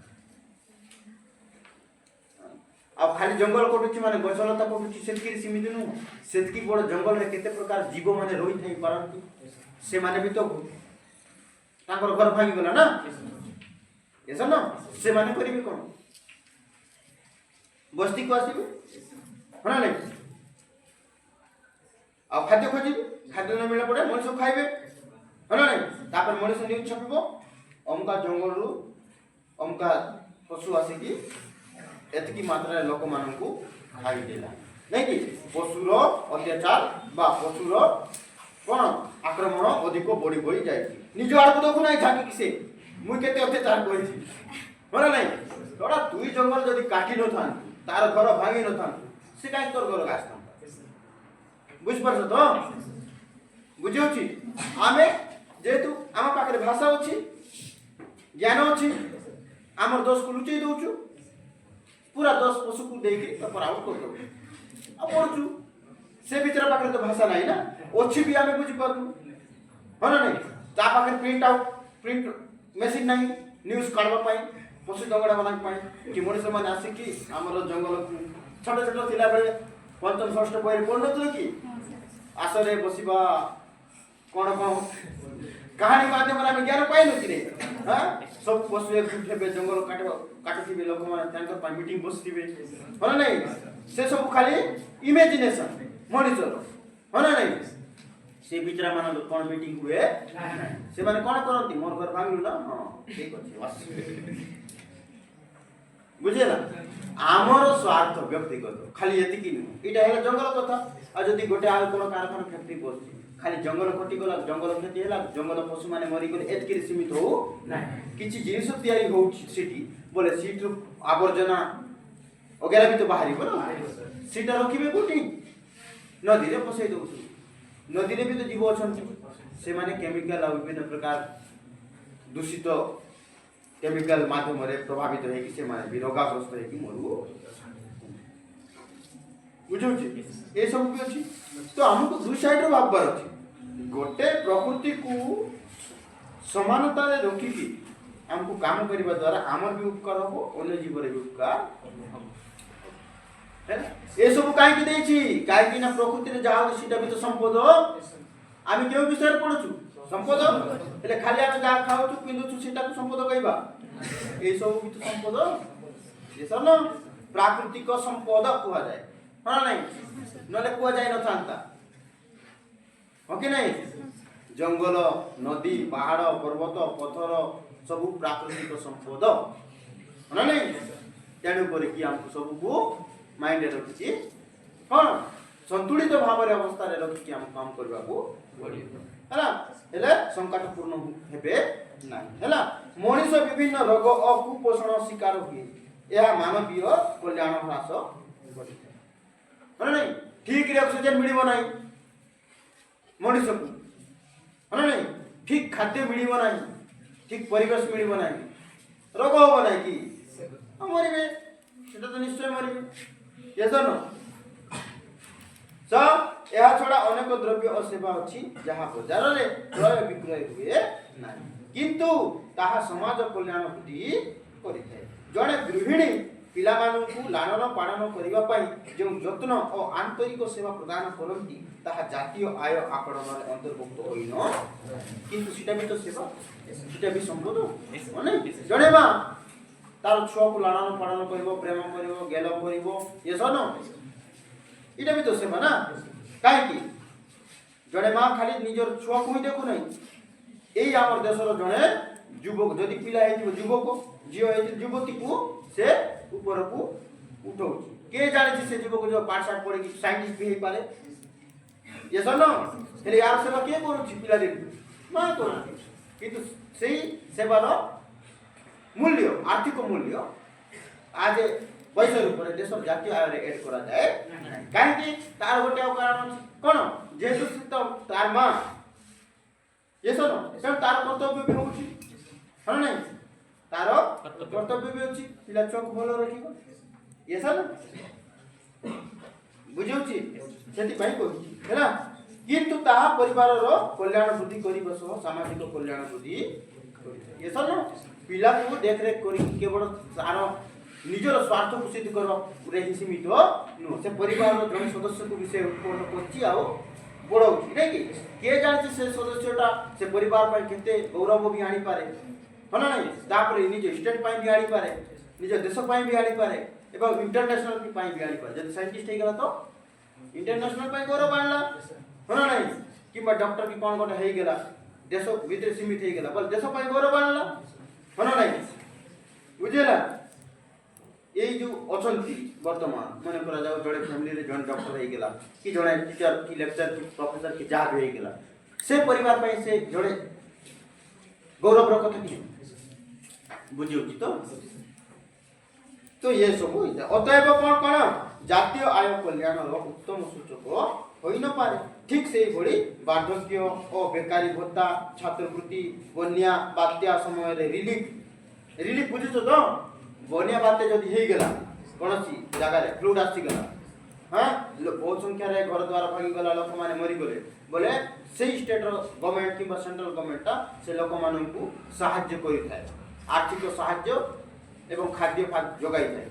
आ खाली जंगल कटुची माने गछलता कटुची सेतकी सीमित नु सेतकी बड़ जंगल रे केते प्रकार जीव माने रही थाई पारंती से माने भी तो तांकर घर भांगी गला ना ऐसा ना से माने करिवे कोन बस्ती को आसीबे हना नहीं आ खाद्य खोजिबे खाद्य न मिला पड़े मनुष्य खाइबे हना नहीं तापर मनुष्य न्यूज छपिबो अमका जंगल रु अमका पशु आसी की एतकी मात्रा लोक मानकू खाई देला नहीं कि पशुर अत्याचार बा पशुर कोन आक्रमण अधिक बढ़ी बढ़ी जाए निज आड़ देखु ना झाकी किसे मुई केते अत्याचार करिछि होला नहीं तोड़ा दुई जंगल जदि काटी न थान तार घर भांगी न थान से काई तोर घर गास्ता बुझ परछ तो बुझियोछि आमे जेतु आम पाखरे भाषा अछि ज्ञान अछि आमर दोष को लुचै दउछु पूरा 10 पशु को देके तपर आउट कर दो अब पढछु से भीतर पाखरे तो भाषा नाही ना ओछि भी आमे बुझि परनु हो ना नहीं ता पाखरे प्रिंट मेसिन नाही न्यूज़ काढबा पाई पशु दंगड़ा बना पाई कि मनुष्य माने आसी कि हमर जंगल छोट छोट थिला बेले पंचम षष्ठ बहिर पढनथु कि आसरे बसिबा कोन कोन कहानी माध्यम रे हम ज्ञान पाइनु कि नहीं हां सब पशु एक जुट जंगल काटुथिबे लोक माने तांकर पा मीटिंग बसथिबे हो ना नहीं से सब खाली इमेजिनेशन मनुष्य हो ना नहीं से बिचरा मान कोन मीटिंग हुए से माने कोन करंती मोर घर भांगलु ना हां ठीक अछि बस बुझे ना आमर स्वार्थ व्यक्तिगत खाली एति कि इटा है जंगल कथा आ जदी गोटे आ कोन कारखाना फैक्ट्री बसछि खाली जंगल कटि गला जंगल क्षति हैला जंगल पशु माने मरि गले एतके सीमित हो ना किछि जिनिस तयारी हो सिटी बोले सीट आवर्जना वगैरह भी तो बाहरी बना सीटा रखिबे कोठी नदी रे पसै दउ नदी रे भी तो जीव अछन से माने केमिकल आ विभिन्न प्रकार दूषित केमिकल माध्यम रे प्रभावित है कि से माने विरोगाग्रस्त है कि मरु बुझौ छी ए सब भी अछि तो हमको दु साइड रो भाबबार अछि गोटे प्रकृति को समानता रे रखी की हमको काम करबा द्वारा हमर भी उपकार हो अन्य जीव रे भी उपकार है ए सब काहे कि देछि काहे कि ना प्रकृति रे जाहा सीटा भी तो संपद आमी केउ विषय पढछु संपद એટલે खाली हम जा खाउ छु पिंदु छु सीटा को संपद कहबा ए सब भी तो संपद ये सब न प्राकृतिक संपद कुहा जाए हां नहीं नले कुहा जाए न थांता हो कि नहीं जंगल नदी पहाड़ पर्वत पत्थर सब प्राकृतिक संपद हो नहीं तेणु करे कि हमको सब को माइंड रे रखि कोन संतुलित भाव रे अवस्था रे रखि हम काम करबा को पड़ियो हैला हेले संकट पूर्ण हेबे नाही हैला मनुष्य विभिन्न रोग और कुपोषण शिकार हुए यह मानवीय कल्याण ह्रास करे नहीं ठीक रे ऑक्सीजन मिलिबो नाही मनुष्य को है नहीं ठीक खाद्य मिलिबो नाही ठीक परिवेश मिलिबो नाही रोग होबो नाही कि मरिबे सेटा तो निश्चय मरिबे ये न सब यह छड़ा अनेक द्रव्य और सेवा अछि जहाँ बाजार रे क्रय विक्रय हुए नाही किंतु ताहा समाज कल्याण हेतु करिଥାଏ जड़े गृहिणी पिला मानकु लालन पालन करिवा पई जो यत्न और आंतरिक सेवा प्रदान करंती ताहा जातीय आय आकड़न रे अंतर्भुक्त होइनो किंतु सीटा भी तो सेवा सीटा भी संपद माने जड़े बा तार छुआ को लालन पालन करिवो प्रेम करिवो गेल करिवो ये सब न इटा भी तो सेवा ना काहे कि जड़े मां खाली निजर छुआ को ही देखु नहीं एई हमर देशर जड़े युवक जदि पिला है युवक जियो है युवती को से ऊपर को उठो के जाने से युवक जो पाठ साठ पढ़े कि साइंटिस्ट भी हे पारे ये सब न हेले यार सेवा के करू छी पिला दे मां करू किंतु सेही सेवार मूल्य आर्थिक मूल्य आज पैसा ऊपर देश जातीय आय रे ऐड करा जाए काहे कि तार गोटे कारण कोन जेतु तो तार मां ये सब न तार कर्तव्य भी होउची है नहीं तार कर्तव्य भी अछि पिला छुआ को भलो रखिबो ये सब बुझौची सेति भाई को हैला किंतु ताहा परिवार रो कल्याण वृद्धि करिबो सह सामाजिक कल्याण वृद्धि ये सब ना पिला को देख रेख करी केवल सार निजर स्वार्थ को सिद्ध करबा पूरे ही सीमित नु से परिवार रो जन सदस्य को विषय उत्पन्न करछि आ बड़ाउछि नै कि के जानि से सदस्यटा से परिवार पर केते गौरव भी आनी पारे हना नै तापर निज स्टेट पाई भी आनी पारे निज देश पाई भी आनी पारे एवं इंटरनेशनल भी पाई भी आनी पारे जब साइंटिस्ट हे गला तो इंटरनेशनल पाई गौरव आनला हना नै कि डॉक्टर की कोन कोन हे गेला देश भीतर सीमित हे गेला बोल देश पाई गौरव आनला हना नै बुझेला ये जो अछंती वर्तमान मन करा जाओ जड़े फैमिली रे जन डॉक्टर हे गेला कि जड़े टीचर की लेक्चर की प्रोफेसर की जहाँ भी हे गेला से परिवार पे से जड़े गौरव रो कथा कि बुझियो कि तो ये सब अतएव कोन कोन जातीय आय कल्याण रो उत्तम सूचक होई न पारे ठीक से भली वार्धक्य और बेकारी भत्ता छात्रवृत्ति बन्या बात्या समय रे रिलीफ बुझिছো तो बन्या बात्या जदि हे गेला कोनसी जगह रे फ्लड आसी गेला हां बहुत संख्या रे घर द्वार भागी गेला लोक माने मरि गेले बोले सेही स्टेट रो गवर्नमेंट किबा सेंट्रल गवर्नमेंट ता से लोक मानन को सहायता करि थाए आर्थिक सहायता एवं खाद्य जोगाई थाए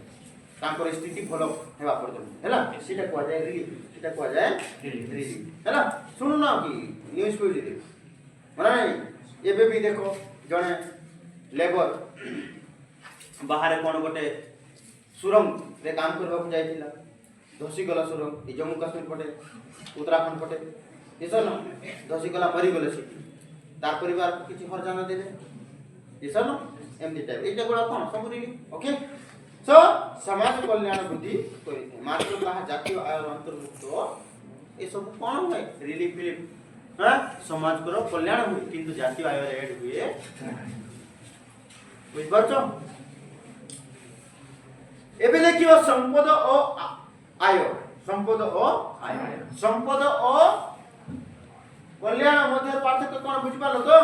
तांकर स्थिति भलो हेबा पर्यंत हैला सेटा को जाय रिलीफ सेटा को जाय रिलीफ हैला सुनु ना कि न्यूज़ पढि दे माने एबे भी देखो जने लेबर बाहर कोन गोटे सुरंग रे काम करबा को जायतिला धसी गला सुरंग ए जम्मू कश्मीर पटे उत्तराखंड पटे एसन धसी गला मरि गले सिटी तार परिवार को किछि खर्चा न देले एसन एमडी टाइप एटा गोला कोन सब रिलीफ ओके सो समाज कल्याण बुद्धि करिथे मात्र कहा जातीय आय अंतर्भुक्त ए सब कोन है रिलीफ हां समाज को कल्याण हुई किंतु जातीय आय ऐड हुए बुझ परछो एबे देखियो संपद ओ आय संपद ओ आय संपद ओ कल्याण मध्य पार्थक्य कोन बुझ पालो तो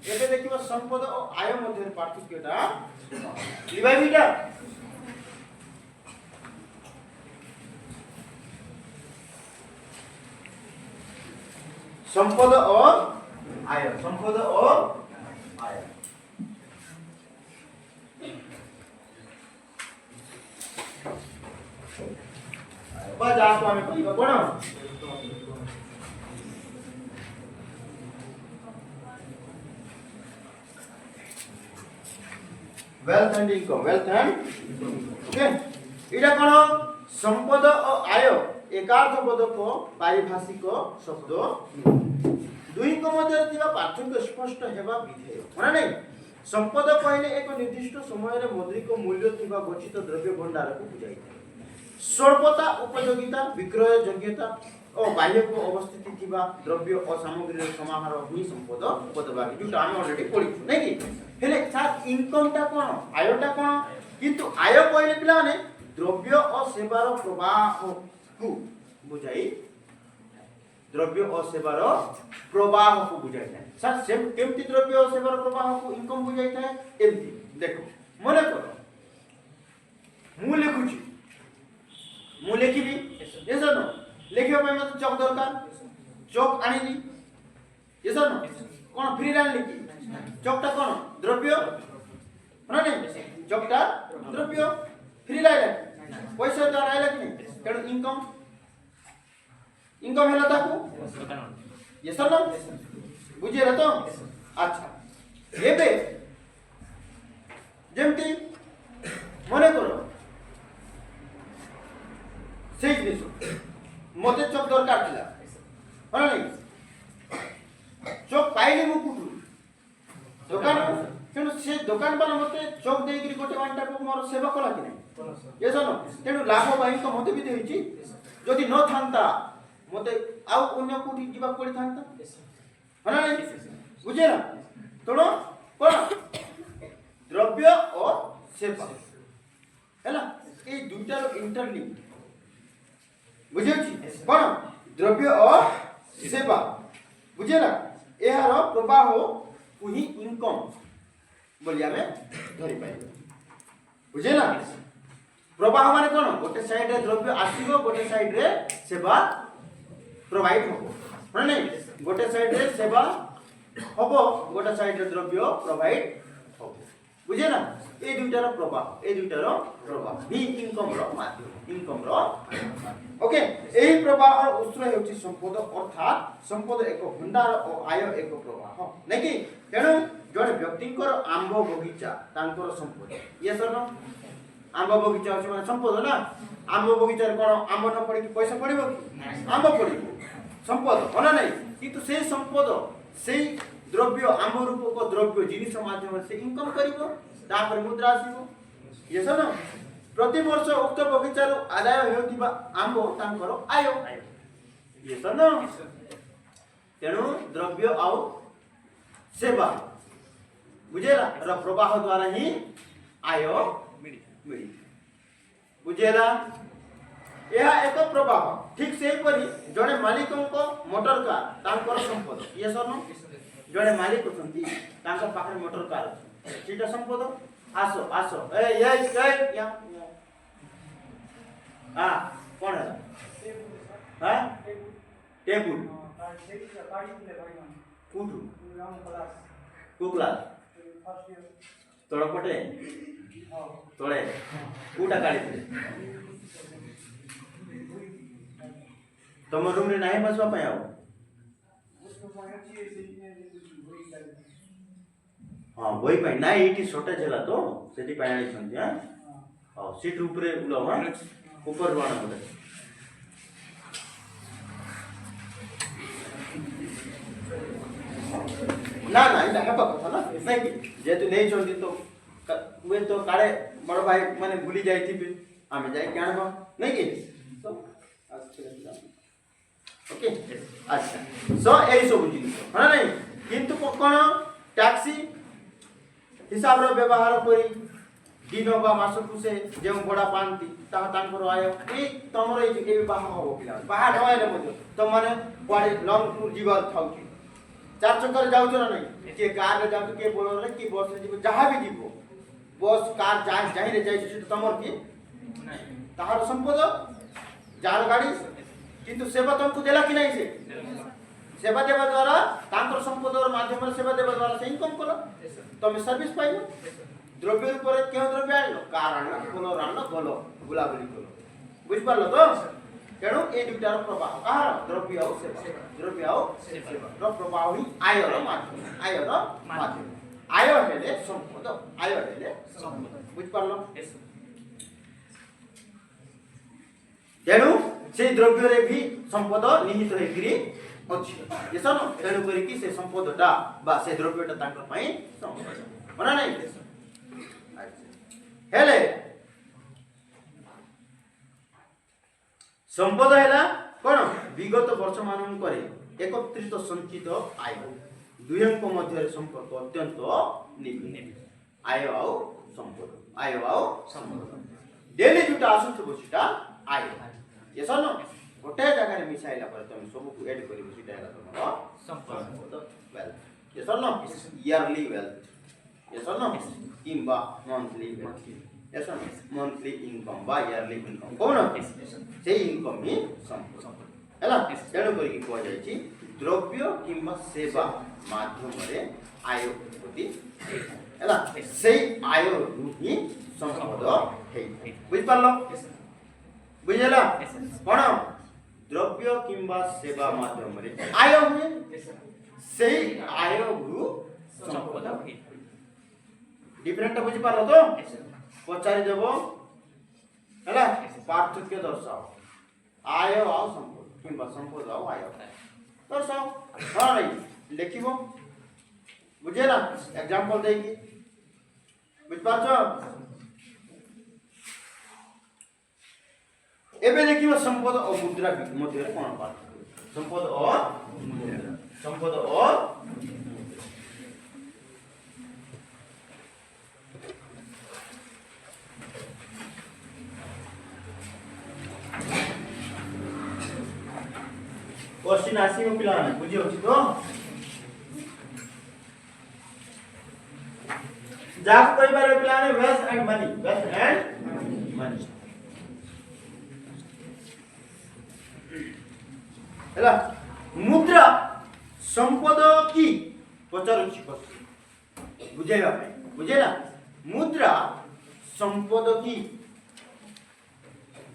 एबे देखियो संपद ओ आय मध्य पार्थक्यटा लिबाई बिटा संपद ओ आय संपद ओ आय बस आप हमें कोई कोन वेल्थ एंड इनकम ओके इडा कोन संपद और आय एकार्थ पदक पारिभाषिक शब्द दुई को मध्य थिबा पार्थक्य स्पष्ट हेबा विधेय माने नै संपद कहले एक निर्दिष्ट समय रे मौद्रिक मूल्य थिबा गच्छित द्रव्य भंडार को बुझाई स्वल्पता उपयोगिता विक्रय योग्यता और बाह्य को अवस्थिति थिबा द्रव्य और सामग्री समाहार ही संपद पदभागी जोटा हम ऑलरेडी पढी नै कि हेले साथ इनकम ता कोन आयटा कोन किंतु आय कहले पिला ने द्रव्य और सेवार प्रवाह को बुझाई द्रव्य और सेवार प्रवाह को बुझाई थाए सर सेम केमति द्रव्य और सेवार प्रवाह को इनकम बुझाई थाए एमति देखो मने करो मु लिखुची मु लिखिबी ये सर लिखिबा पे मत चक दरकार चक आनिली ये सर कोन फ्री लाइन लिखि चकटा कोन द्रव्य माने चकटा द्रव्य फ्री लाइन पैसा तो आइला कि तेणु इनकम हैला ताकू ये सर बुझिए तो अच्छा एबे जेमती मने करो से जिनिस मते चक दरकार थिला हना नै चक पाइले मु कुटु दुकान तेणु से दुकान वाला मते चक देई कि गोटे वांटा को मोर सेवा कला कि नै ये सर तेणु लाभ बाई को मते भी देछि जदि न थांता मते आउ अन्य कोठी जीवा पड़ी थांता हना नै बुझे ना तोनो कोन द्रव्य और सेवा हैला ए दुटा रो इंटरलिंक बुझे छी कोन द्रव्य और सेवा बुझे ना एहार प्रवाह पुही इनकम बोलिया में धरि पाइ बुझे ना प्रवाह माने कोन गोटे साइड रे द्रव्य आसीबो गोटे साइड रे सेवा प्रोवाइड होबो माने गोटे साइड रे सेवा होबो गोटे साइड रे द्रव्य प्रोवाइड হব বুঝে না এই দুইটার প্রভাব ভি ইনকম র মাধ্যম ওকে এই প্রবাহ উৎস ହେଉଛି সম্পদ অর্থাৎ সম্পদ এক ভଣ୍ଡାର ଓ ଆୟ ଏକ ପ୍ରବାହ ନାକି ତେଣୁ ଜଣେ ବ୍ୟକ୍ତିଙ୍କର ଆମ୍ବ ବଗିଚା ତାଙ୍କର ସମ୍ପଦ ୟେସ୍ ଅର୍ नो ଆମ୍ବ ବଗିଚା ଅଛି ମାନେ ସମ୍ପଦ ନା ଆମ୍ବ ବଗିଚାରେ କ'ଣ ଆମ୍ବ ନ ପଡ଼ିକି ପଇସା ପଡ଼ିବ କି ଆମ୍ବ ପଡ଼ିବ ସମ୍ପଦ ହଁ ନା ନାହିଁ କିନ୍ତୁ ସେଇ ସମ୍ପଦ ସେଇ ଦ୍ରବ୍ୟ ଆମ୍ବ ରୂପକ ଦ୍ରବ୍ୟ ଜିନିଷ ମାଧ୍ୟମରେ ସେ ଇନକମ୍ କରିବ ତାପରେ ମୁଦ୍ରା ଆସିବ ୟେସ୍ ଅର୍ नो प्रति वर्ष उक्त बगीचार आदाय हेउथिबा आंबो तांकर आय ୟେସ୍ ଅର୍ नो तेणु द्रव्य आउ सेवा बुझेला र प्रवाह द्वारा ही आय मिली बुझेला यह एक प्रवाह ठीक से परी जने मालिक को मोटर कार तांकर संपद ୟେସ୍ ଅର୍ नो जने मालिक छथि तांकर पाखरे मोटर कार सीटा संपद आसो आसो या कौन है हाँ टेबुल कुठू कुकला तळपटे तळे कुटा काढिले तुम रूम रे नाही बसवा पाए आओ हाँ वही पाई ना एटी शॉर्टेज है तो सेठी पाई छंती हां हां सीट ऊपर उलो हां ऊपर वाला बोले ना ना इला हेबा कथा ना नहीं कि जेतु नहीं छंती तो वे तो काळे बड़ भाई माने भूली जाई थी आमे जाई के आनबा नहीं कि तो ओके अच्छा सो एई सब जिनिस हां नहीं किंतु कोन टैक्सी हिसाब रो व्यवहार करी दिन बा मास को से जे बड़ा पांती ता तांकर आय ए तमरो ए बाहा हो पिला बाहा नवाले मते तो माने पाड़े लॉन्ग टूर जीवर थाउ की चार चक्कर जाउ छ ना नहीं के कार रे जाउ के बोलो रे की बस रे जीव जहां भी जीव बस कार जाय जाहि रे जाय छ तमर की नहीं ताहार संपद जार गाड़ी किंतु सेवा तुमको देला कि नहीं से सेवा देवा द्वारा तांकर संपद माध्यम सेवा देवा द्वारा से इनकम करो तुम सर्विस पाइबो द्रव्य ऊपर क्यों द्रव्य आलो कारण कोनो रान गलो गुलाबली गलो बुझ पारलो तो तेणु ए दुटार प्रवाह कार द्रव्य आउ सेवा रो प्रवाह ही आय रो माध्यम आय हेले संपद बुझ पारलो तेणु से द्रव्य रे भी संपद निहित हेकरी अछि ୟେସ୍ ଅର୍ नो तेणु करी कि से संपदटा बा से द्रव्यटा तांकर पई संपद मना नहीं हेले संपद हैला कोन विगत वर्ष मानन करे एकत्रित संचित आय दुयंक मध्य संपर्क अत्यंत निबिड़ आय आउ संपद डेली जुटा आसुथबो सिटा आय ୟେସ୍ ଅର୍ नो गोटे जगह रे मिसाइला पर तुम सब को ऐड करिवो सिटा हैला तमरो संपद वेल्थ ୟେସ୍ ଅର୍ नो इयरली वेल्थ ୟେସ୍ ଅର୍ नो किंबा मंथली वेल्थ ୟେସ୍ ଅର୍ नो मंथली इनकम बा इयरली इनकम कोन से इनकम ही संपद हैला तेणु करी को जाय छी द्रव्य किंबा सेवा माध्यम रे आय उत्पत्ति हैला से आय ही संपद है बुझ पारलो बुझला कोन द्रव्य किंबा सेवा माध्यम रे आय हुए से आय रु संपद डिफरेंट बुझ पारलो तो पचारि देबो हैला पार्थक्य दर्शाओ आय आउ संपद किंबा संपद आउ आय दर्शाओ हां नहीं लिखिबो बुझेला एग्जांपल देगी बुझ पाछो एबे देखिबो संपद और मुद्रा मध्य कोन पार्थक्य संपद और क्वेश्चन आसी हो पिला बुझी होची तो जाक कोई बार पिला ने वेस्ट एंड मनी हैला मुद्रा संपद की पचारुची बुझेगा भाई बुझेला मुद्रा संपद की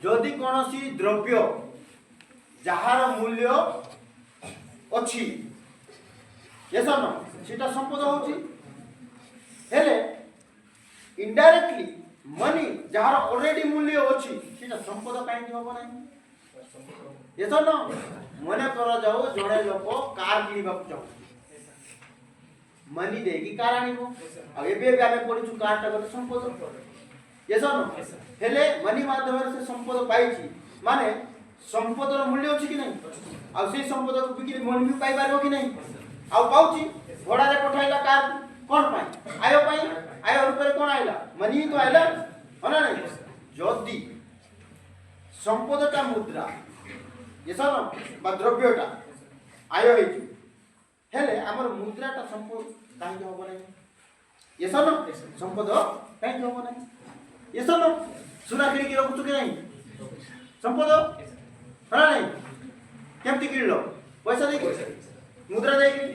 जदि कौन द्रव्य जार मूल्य अच्छी ये सीटा संपद होची हेले इनडायरेक्टली मनी जार ऑलरेडी मूल्य अच्छी सीटा संपद कहीं हम ना ये मन कर जाओ जड़े लोक कार किणवा चाहूँ मनी देगी कार आनिबो अब एबे आमे पढिछु कार टा गोटे संपद ये हेले मनी माध्यम से संपद पाइछि माने संपद रो मूल्य अछि कि नहीं आ से संपद को बिक्री मन भी पाई पारबो कि नहीं आ पाउछि घोड़ा रे पठाइला कार कोन पाई आयो रुपये कोन आइला मनी तो आइला होना नहीं जदी संपदटा मुद्रा ये बा द्रव्यटा आय हेतु हेले हमर मुद्राटा संपद काहे होबो नै ये संपद काहे होबो नै ये सुना किणी की रखुछु कि नहीं संपद हरा नहीं केमती किणलो पैसा देकी मुद्रा देकी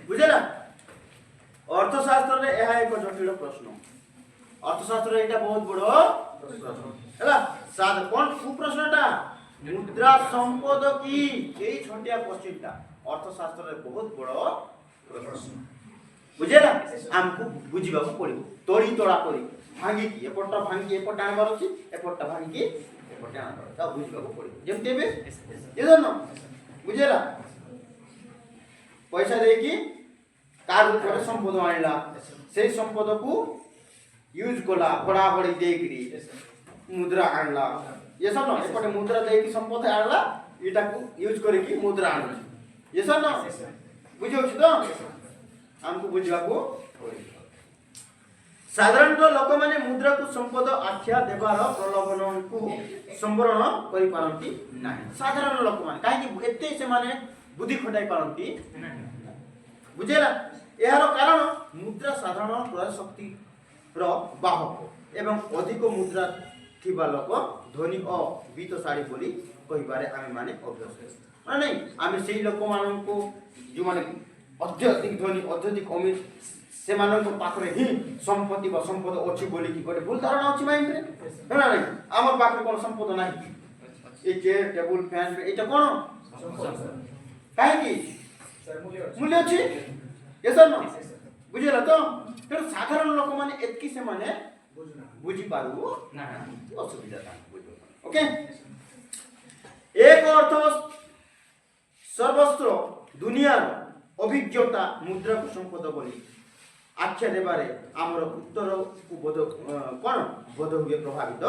बुझेला अर्थशास्त्र रे एहा एक जटिल प्रश्न अर्थशास्त्र एटा बहुत बड़ो प्रश्न हैला साध कोन कु प्रश्नटा मुद्रा संपद की यही छोटिया क्वेश्चनटा अर्थशास्त्र रे बहुत बड़ो प्रश्न बुझेला हमको बुझिबा को पड़िबो तोड़ी तोड़ा करी भांगी की एपटा भांगी एपटा आनबार अछि एपटा भांगी एपटा आनबार ता बुझिबा को पड़िबो जेमते बे ये जनो बुझेला पैसा देकी कार ऊपर संपद आइला से संपद को यूज कला बड़ा बड़ी देकरी मुद्रा आनला ये सब न एपटे मुद्रा देकी संपद आनला इटा को यूज करे की मुद्रा आनला ये सब न बुझौ छी तो हमको बुझवा को साधारणतः लोक माने मुद्रा को संपद आख्या देवार प्रलोभन को संवरण करि पारंती नाही साधारण लोक माने काहे कि एते से माने बुद्धि खटाई पारंती बुझेला एहार कारण मुद्रा साधारण क्रय शक्ति रो बाहक एवं अधिक मुद्रा थिबा लोक धनी और वित्तशाली बोली कहिबारे आमे माने अभ्यस्त माने नहीं आमे सेही लोक मानन को जो माने अत्यधिक धनी अत्यधिक अमीर से मानन को पाखरे ही संपत्ति व संपद अछि बोली कि गोटे भूल धारणा अछि माइंड रे ना नहीं हमर पाखरे कोन संपद नाही ए चेयर टेबल फैन एटा कोन काहे कि मूल्य अछि ये सब न बुझेला तो तेरो साधारण लोक माने एतकी से माने बुझी पारु ना असुविधा था बुझो ओके एक अर्थ सर्वस्त्र दुनिया अभिज्ञता मुद्रा को संपद बोली आख्या देबारे आमर उत्तर को बोध कोन बोध हुए प्रभावित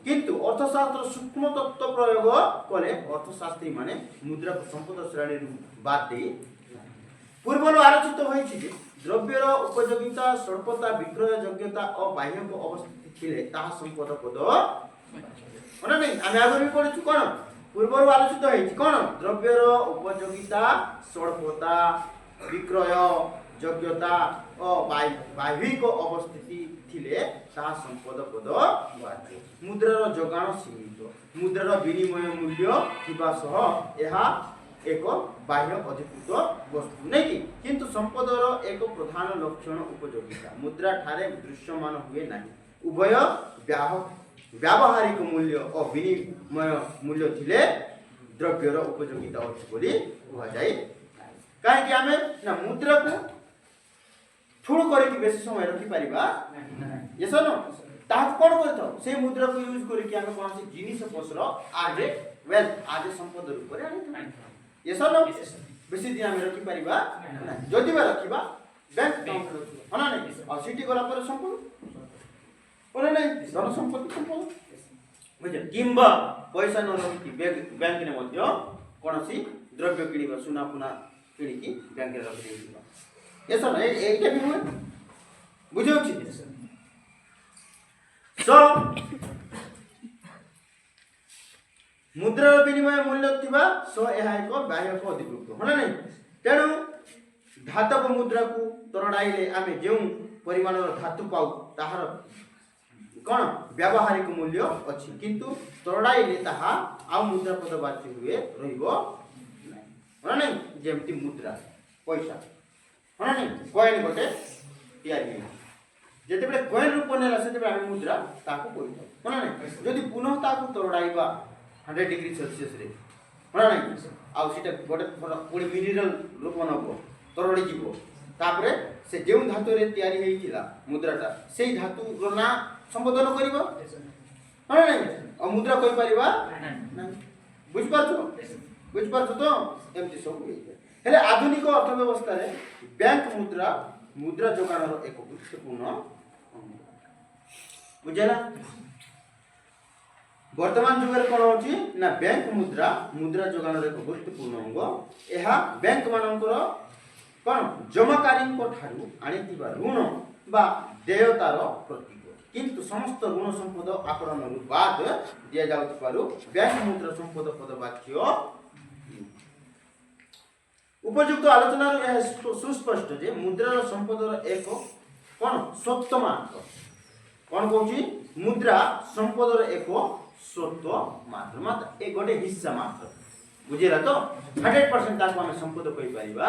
किंतु अर्थशास्त्र सूक्ष्म तत्व प्रयोग कले अर्थशास्त्री माने मुद्रा को संपद श्रेणी बाद दे पूर्वलो आलोचित होइछि जे द्रव्यर उपयोगिता स्वल्पता विक्रय योग्यता और बाह्य अवस्थिति थिले ताहा संपद पद ओना नहीं आमे आगो भी पढिछु कोन पूर्वरो आलोचित होइछि कोन द्रव्यर उपयोगिता स्वल्पता विक्रय योग्यता और बाह्यिक अवस्थिति थिले ताहा संपद पद बाचे मुद्रार जोगाण सीमित मुद्रार विनिमय मूल्य थिबा सह एहा एक बाह्य अधिकृत वस्तु नहीं किंतु संपदर एक प्रधान लक्षण उपयोगिता मुद्रा ठारे दृश्यमान हुए नहीं उभय व्यावहारिक मूल्य और विनिमय मूल्य थिले द्रव्यर उपयोगिता अछि बोली कहा जाय काहे कि हमें ना मुद्रा को ठुड़ करे कि बेसी समय रखि परिबा ये सनो ता कोन करतो से मुद्रा को यूज करे कि हम कोन से जिनिस पसर आज वेल आज संपद रूप रे आनी ये सब बेसी दिन हम रखि परिबा जदि बा रखिबा बैंक अकाउंट रखिबा हना नहीं और सिटी गला पर संपद ओरे नहीं धन संपत्ति संपद बुझे किंबा पैसा न रखि बैंक ने मध्य कोनसी द्रव्य किनिबा सुना पुना किनि की बैंक रे रखि दिबा ये सब एटा भी हुए बुझौ छी सो मुद्रा विनिमय मूल्य थिबा सो एहा एक बाह्य को अधिकृत होना नहीं तेणु धातव मुद्रा को तरडाइले आमे जेउ परिमाण धातु पाउ ताहार कोन व्यावहारिक मूल्य अछि किंतु तरडाइले ताहा आ मुद्रा पद बाची हुए रहिबो नहीं होना नहीं जेमति मुद्रा पैसा होना नहीं कॉइन गोटे तयारी ଯେତେବେଳେ କଏନ୍ ରୂପ ନେଲା ସେତେବେଳେ ଆମେ ମୁଦ୍ରା ତାକୁ କହିଥାଉ ହଁ ନା ଯଦି ପୁନଃ ତାକୁ ତରଡ଼ାଇବା 100 डिग्री सेल्सियस रे ହଁ ନା ଆଉ ସେଟା ଗୋଟେ ପୁଣି ମିନେରାଲ ରୂପ ନବ ତରଳି ଯିବ ତାପରେ ସେ ଯେଉଁ ଧାତୁରେ ତିଆରି ହେଇଥିଲା ମୁଦ୍ରାଟା ସେଇ ଧାତୁର ନାଁ ସମ୍ବୋଧନ କରିବ ହଁ ନା ଆଉ ମୁଦ୍ରା କହିପାରିବା ନାହିଁ ବୁଝିପାରୁଛ ତ ଏମିତି ସବୁ ହେଇଯାଏ ହେଲେ ଆଧୁନିକ ଅର୍ଥବ୍ୟବସ୍ଥାରେ ବ୍ୟାଙ୍କ ମୁଦ୍ରା ଯୋଗାଣର ଏକ ଗୁରୁତ୍ୱପୂର୍ଣ୍ଣ ବୁଝିଲା वर्तमान जुगर कौन होची ना बैंक मुद्रा जोगान एक गुरुत्वपूर्ण अंग यह बैंक मानकर कौन जमाकारी आनीथिबा ऋण बा देयतार प्रतीक किंतु समस्त ऋण संपद आकलन बाद दिया जाउथिबारु बैंक मुद्रा संपद पद वाक्य उपयुक्त आलोचना यह सुस्पष्ट जे मुद्रार संपदर एक कौन सत्य मात्र कौन कहूची मुद्रा संपदर एक स्वत्व मात्र एक गोटे हिस्सा मात्र बुझेला तो 100% ताको हम संपद कहि परिबा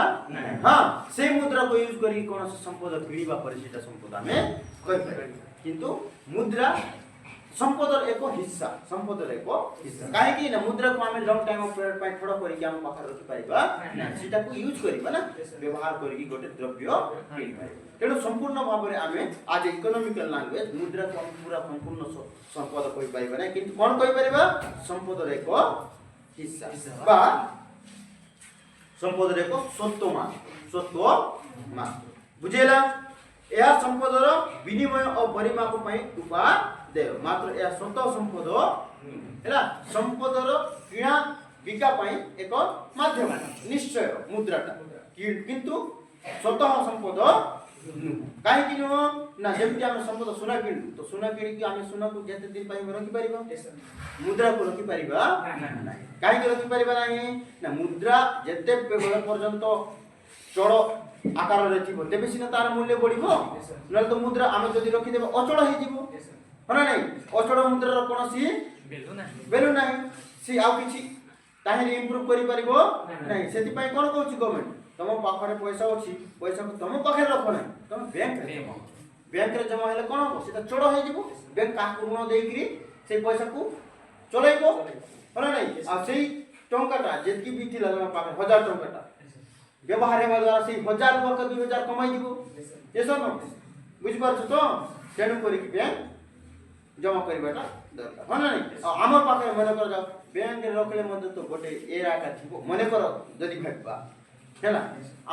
हां से मुद्रा को यूज करी कोन संपद किणीबा पर सेटा संपद हमें कहि परिबा किंतु मुद्रा संपदर एक हिस्सा काहे कि ना मुद्रा को हम लॉन्ग टाइम ऑफ पीरियड पाइ थोड़ा करी हम पाखर रखि परिबा सेटा को यूज करिबा ना व्यवहार करी गोटे द्रव्य किणी परिबा तेणु संपूर्ण भाव में आम आज इकोनॉमिकल लैंग्वेज मुद्रा को हम पूरा संपूर्ण संपद कहि परिबा ना किंतु कोन कहि परिबा संपदर एक हिस्सा बा संपदर एक सत्व मात्र बुझेला यह संपदर विनिमय और परिमाप पई उपादेय मात्र यह सत्व संपद हैला संपदर किणा बिका पई एक माध्यम निश्चय मुद्राटा किंतु स्वतः संपद कहीं ना जमी आम संपद सुना किणु तो सुना कि आम सुना को जिते दिन रखी पार मुद्रा को रखी पार कहीं रखी पार ना मुद्रा जिते पर्यंत चढ़ आकार तेज सीना तार मूल्य बढ़ ना तो मुद्रा आम जब रखीदे अचल हो ना नहीं अचल मुद्रार कौन वैल्यू ना सी आउ कि इम्प्रूव कर से कौन कौन गवर्नमेंट तुम पाखे पैसा अच्छी पैसा को तुम पाखे रख ना तुम बैंक रे जमा हेले कौन हम सीधा चढ़ हो बैंक का ऋण देकरी से पैसा को चलैबो होला नहीं आ सेही टंकाटा जेतकी भी थिला तुम पाखे 1000 टंकाटा व्यवहार हेबा द्वारा से 1000 टंका 2000 कमाई दिबो एसो न बुझि पारछ तो तेनु करी कि बैंक जमा करबाटा दरकार होला नहीं आम पाखे मन कर जाओ बैंक रे रखले मते तो गोटे ए आका थिबो मन कर जदी फेकबा हैला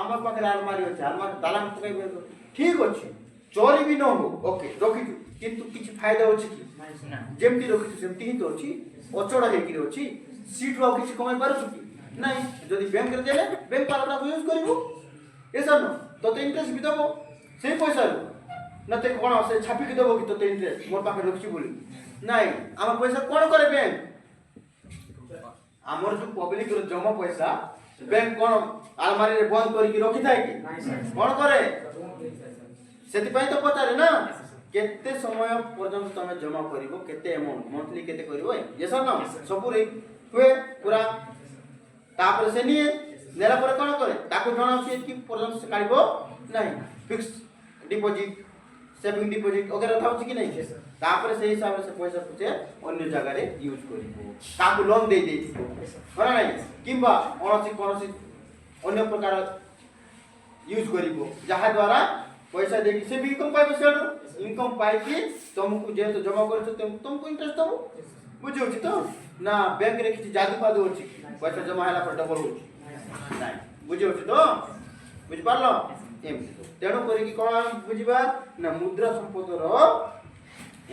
आम पाखे अलमारी अछि अलमारी ताला पकाइबे ठीक अछि चोरी भी न हो ओके रखी किंतु किछ फायदा अछि कि जेमती रखी सेमती ही तो अछि अचड़ा हे कि अछि सीट रो किछ कमाई पारछ कि नहीं जदी बैंक रे देले बैंक वाला को यूज करबो ऐसा न तो इंटरेस्ट भी देबो सेही पैसा रो न ते कोन से छापी के देबो कि तो इंटरेस्ट मोर पाखे रखछि बोली नहीं आम पैसा कोन करे बैंक हमर जो पब्लिक रो जमा पैसा बैंक कोन अलमारी रे बंद करी रखी थाए कि कोन करे सेति पई तो पचारे ना केते समय पर्यंत तमे जमा करिवो केते अमाउंट मंथली केते करिवो ये सब ना सब रे हुए पूरा तापर से निये नेला पर कोन करे ताको जणा से कि पर्यंत से काढिबो नहीं फिक्स डिपॉजिट सेविंग डिपॉजिट वगैरह थाउ कि नहीं तापर से हिसाब से पैसा से अन्य जगह रे यूज करिवो ताको लोन दे देथिबो होला नहीं किबा कोनसी अन्य प्रकार यूज करिवो जहा द्वारा पैसा देकी से भी इनकम पाइबो सेडो इनकम पाई कि तुमको जे तो जमा करछ तुमको इंटरेस्ट दबो बुझियो छी तो ना बैंक रे किछि जादू फादू अछि पैसा जमा होला पर डबल होछि नाही बुझियो छी तो बुझ पारलो एम तेणु करी कि कोन बुझिबा ना मुद्रा संपद रो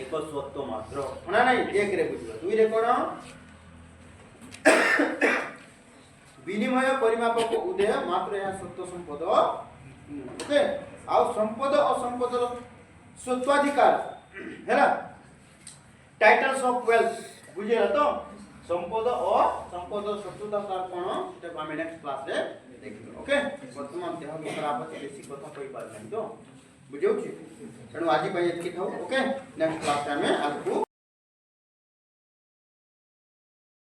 एक स्वत्व मात्र होना नहीं एक रे बुझिबा दुई रे कोन विनिमय परिमापक उदय मात्र यह स्वत्व संपद ओके आ संपद और संपदर स्वत्वाधिकार हैला टाइटल्स ऑफ वेल्थ बुझिया तो संपद और संपदर स्वत्वाधिकार कोन सेटा हम नेक्स्ट क्लास रे देखिबो ओके वर्तमान देह खराब अछि बेसी कथा कहि पार नहीं तो बुझियो छी तेणु आज पई एतकी थाउ ओके नेक्स्ट क्लास में आगु